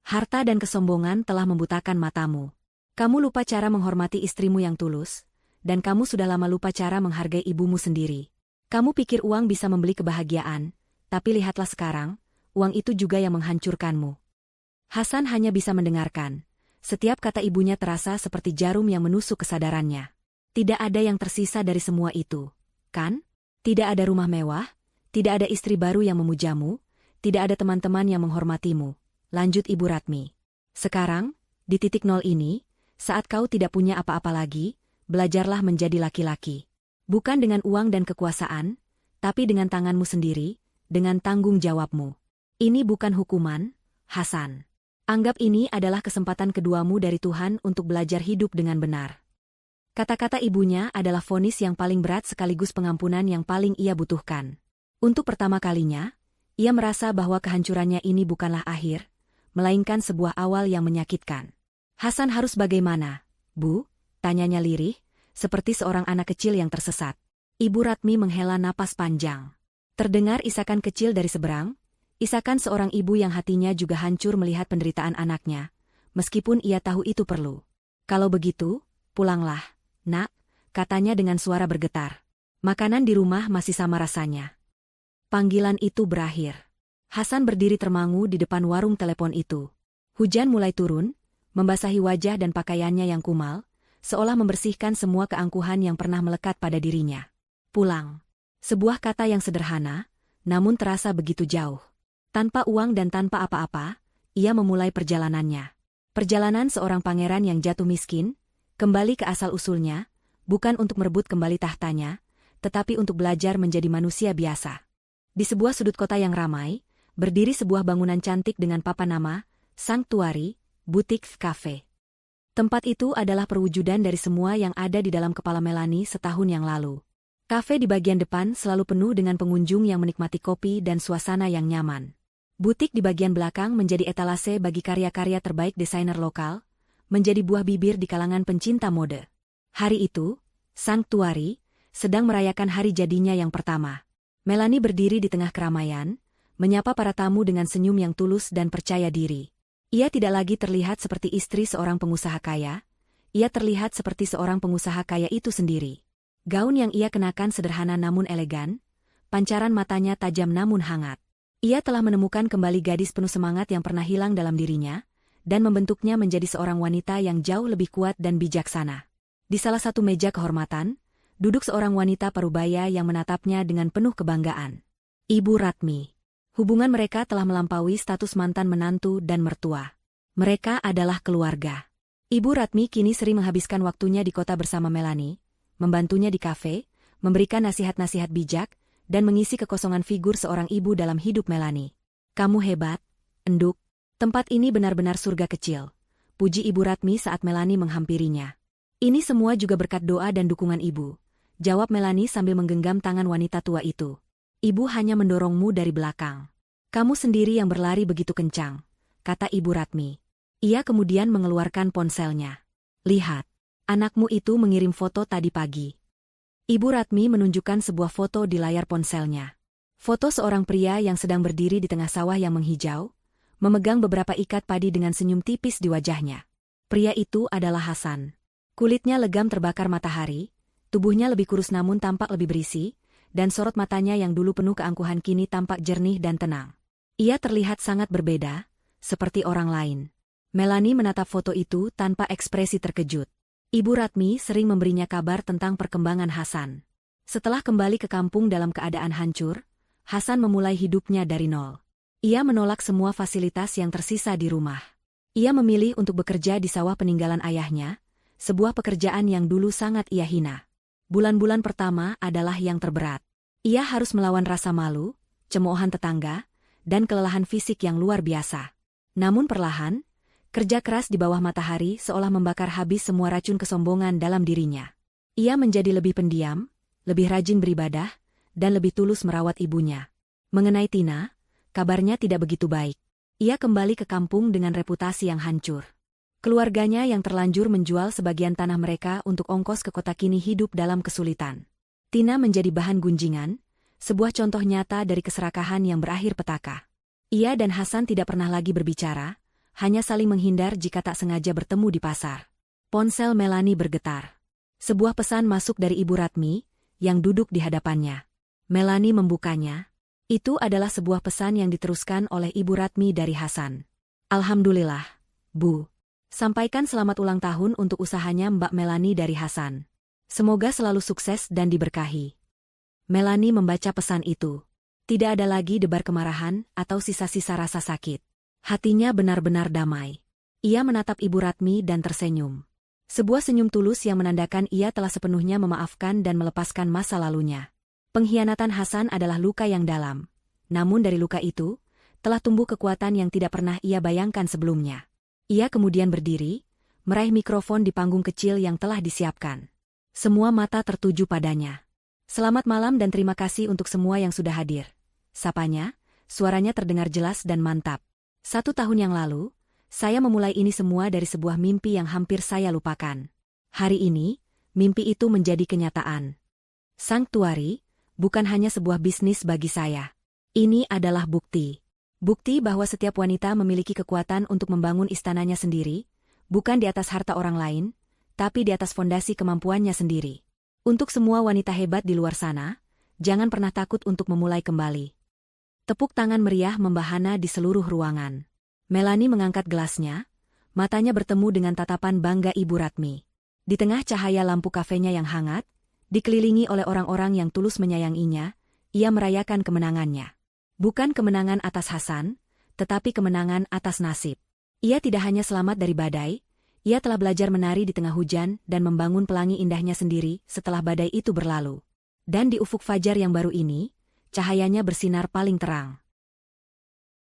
Harta dan kesombongan telah membutakan matamu. Kamu lupa cara menghormati istrimu yang tulus, dan kamu sudah lama lupa cara menghargai ibumu sendiri. Kamu pikir uang bisa membeli kebahagiaan, tapi lihatlah sekarang, uang itu juga yang menghancurkanmu. Hasan hanya bisa mendengarkan. Setiap kata ibunya terasa seperti jarum yang menusuk kesadarannya. Tidak ada yang tersisa dari semua itu, kan? Tidak ada rumah mewah, tidak ada istri baru yang memujamu, tidak ada teman-teman yang menghormatimu, lanjut Ibu Ratmi. Sekarang, di titik nol ini, saat kau tidak punya apa-apa lagi, belajarlah menjadi laki-laki. Bukan dengan uang dan kekuasaan, tapi dengan tanganmu sendiri, dengan tanggung jawabmu. Ini bukan hukuman, Hasan. Anggap ini adalah kesempatan keduamu dari Tuhan untuk belajar hidup dengan benar. Kata-kata ibunya adalah vonis yang paling berat sekaligus pengampunan yang paling ia butuhkan. Untuk pertama kalinya, ia merasa bahwa kehancurannya ini bukanlah akhir, melainkan sebuah awal yang menyakitkan. Hasan harus bagaimana, Bu? Tanyanya lirih, seperti seorang anak kecil yang tersesat. Ibu Ratmi menghela napas panjang. Terdengar isakan kecil dari seberang, isakan seorang ibu yang hatinya juga hancur melihat penderitaan anaknya, meskipun ia tahu itu perlu. Kalau begitu, pulanglah, Nak, katanya dengan suara bergetar. Makanan di rumah masih sama rasanya. Panggilan itu berakhir. Hasan berdiri termangu di depan warung telepon itu. Hujan mulai turun, membasahi wajah dan pakaiannya yang kumal, seolah membersihkan semua keangkuhan yang pernah melekat pada dirinya. Pulang. Sebuah kata yang sederhana, namun terasa begitu jauh. Tanpa uang dan tanpa apa-apa, ia memulai perjalanannya. Perjalanan seorang pangeran yang jatuh miskin, kembali ke asal-usulnya, bukan untuk merebut kembali tahtanya, tetapi untuk belajar menjadi manusia biasa. Di sebuah sudut kota yang ramai, berdiri sebuah bangunan cantik dengan papan nama, Sanctuary, Boutique Cafe. Tempat itu adalah perwujudan dari semua yang ada di dalam kepala Melanie setahun yang lalu. Kafe di bagian depan selalu penuh dengan pengunjung yang menikmati kopi dan suasana yang nyaman. Butik di bagian belakang menjadi etalase bagi karya-karya terbaik desainer lokal, menjadi buah bibir di kalangan pencinta mode. Hari itu, Sanctuary sedang merayakan hari jadinya yang pertama. Melanie berdiri di tengah keramaian, menyapa para tamu dengan senyum yang tulus dan percaya diri. Ia tidak lagi terlihat seperti istri seorang pengusaha kaya, ia terlihat seperti seorang pengusaha kaya itu sendiri. Gaun yang ia kenakan sederhana namun elegan, pancaran matanya tajam namun hangat. Ia telah menemukan kembali gadis penuh semangat yang pernah hilang dalam dirinya, dan membentuknya menjadi seorang wanita yang jauh lebih kuat dan bijaksana. Di salah satu meja kehormatan, duduk seorang wanita parubaya yang menatapnya dengan penuh kebanggaan. Ibu Ratmi. Hubungan mereka telah melampaui status mantan menantu dan mertua. Mereka adalah keluarga. Ibu Ratmi kini sering menghabiskan waktunya di kota bersama Melanie, membantunya di kafe, memberikan nasihat-nasihat bijak, dan mengisi kekosongan figur seorang ibu dalam hidup Melanie. Kamu hebat, Enduk. Tempat ini benar-benar surga kecil, puji Ibu Ratmi saat Melanie menghampirinya. Ini semua juga berkat doa dan dukungan ibu, jawab Melanie sambil menggenggam tangan wanita tua itu. Ibu hanya mendorongmu dari belakang. Kamu sendiri yang berlari begitu kencang, kata Ibu Ratmi. Ia kemudian mengeluarkan ponselnya. Lihat, anakmu itu mengirim foto tadi pagi. Ibu Ratmi menunjukkan sebuah foto di layar ponselnya. Foto seorang pria yang sedang berdiri di tengah sawah yang menghijau, memegang beberapa ikat padi dengan senyum tipis di wajahnya. Pria itu adalah Hasan. Kulitnya legam terbakar matahari, tubuhnya lebih kurus namun tampak lebih berisi, dan sorot matanya yang dulu penuh keangkuhan kini tampak jernih dan tenang. Ia terlihat sangat berbeda, seperti orang lain. Melanie menatap foto itu tanpa ekspresi terkejut. Ibu Ratmi sering memberinya kabar tentang perkembangan Hasan. Setelah kembali ke kampung dalam keadaan hancur, Hasan memulai hidupnya dari nol. Ia menolak semua fasilitas yang tersisa di rumah. Ia memilih untuk bekerja di sawah peninggalan ayahnya, sebuah pekerjaan yang dulu sangat ia hina. Bulan-bulan pertama adalah yang terberat. Ia harus melawan rasa malu, cemoohan tetangga, dan kelelahan fisik yang luar biasa. Namun perlahan, kerja keras di bawah matahari seolah membakar habis semua racun kesombongan dalam dirinya. Ia menjadi lebih pendiam, lebih rajin beribadah, dan lebih tulus merawat ibunya. Mengenai Tina, kabarnya tidak begitu baik. Ia kembali ke kampung dengan reputasi yang hancur. Keluarganya yang terlanjur menjual sebagian tanah mereka untuk ongkos ke kota kini hidup dalam kesulitan. Tina menjadi bahan gunjingan, sebuah contoh nyata dari keserakahan yang berakhir petaka. Ia dan Hasan tidak pernah lagi berbicara, hanya saling menghindar jika tak sengaja bertemu di pasar. Ponsel Melanie bergetar. Sebuah pesan masuk dari Ibu Ratmi, yang duduk di hadapannya. Melanie membukanya. Itu adalah sebuah pesan yang diteruskan oleh Ibu Ratmi dari Hasan. Alhamdulillah, Bu. Sampaikan selamat ulang tahun untuk usahanya Mbak Melanie dari Hasan. Semoga selalu sukses dan diberkahi. Melanie membaca pesan itu. Tidak ada lagi debar kemarahan atau sisa-sisa rasa sakit. Hatinya benar-benar damai. Ia menatap Ibu Ratmi dan tersenyum. Sebuah senyum tulus yang menandakan ia telah sepenuhnya memaafkan dan melepaskan masa lalunya. Pengkhianatan Hasan adalah luka yang dalam. Namun dari luka itu, telah tumbuh kekuatan yang tidak pernah ia bayangkan sebelumnya. Ia kemudian berdiri, meraih mikrofon di panggung kecil yang telah disiapkan. Semua mata tertuju padanya. Selamat malam dan terima kasih untuk semua yang sudah hadir. Sapanya, suaranya terdengar jelas dan mantap. 1 tahun yang lalu, saya memulai ini semua dari sebuah mimpi yang hampir saya lupakan. Hari ini, mimpi itu menjadi kenyataan. Sanctuary bukan hanya sebuah bisnis bagi saya. Ini adalah bukti. Bukti bahwa setiap wanita memiliki kekuatan untuk membangun istananya sendiri, bukan di atas harta orang lain, tapi di atas fondasi kemampuannya sendiri. Untuk semua wanita hebat di luar sana, jangan pernah takut untuk memulai kembali. Tepuk tangan meriah membahana di seluruh ruangan. Melanie mengangkat gelasnya, matanya bertemu dengan tatapan bangga Ibu Ratmi. Di tengah cahaya lampu kafenya yang hangat, dikelilingi oleh orang-orang yang tulus menyayanginya, ia merayakan kemenangannya. Bukan kemenangan atas Hasan, tetapi kemenangan atas nasib. Ia tidak hanya selamat dari badai, ia telah belajar menari di tengah hujan dan membangun pelangi indahnya sendiri setelah badai itu berlalu. Dan di ufuk fajar yang baru ini, cahayanya bersinar paling terang.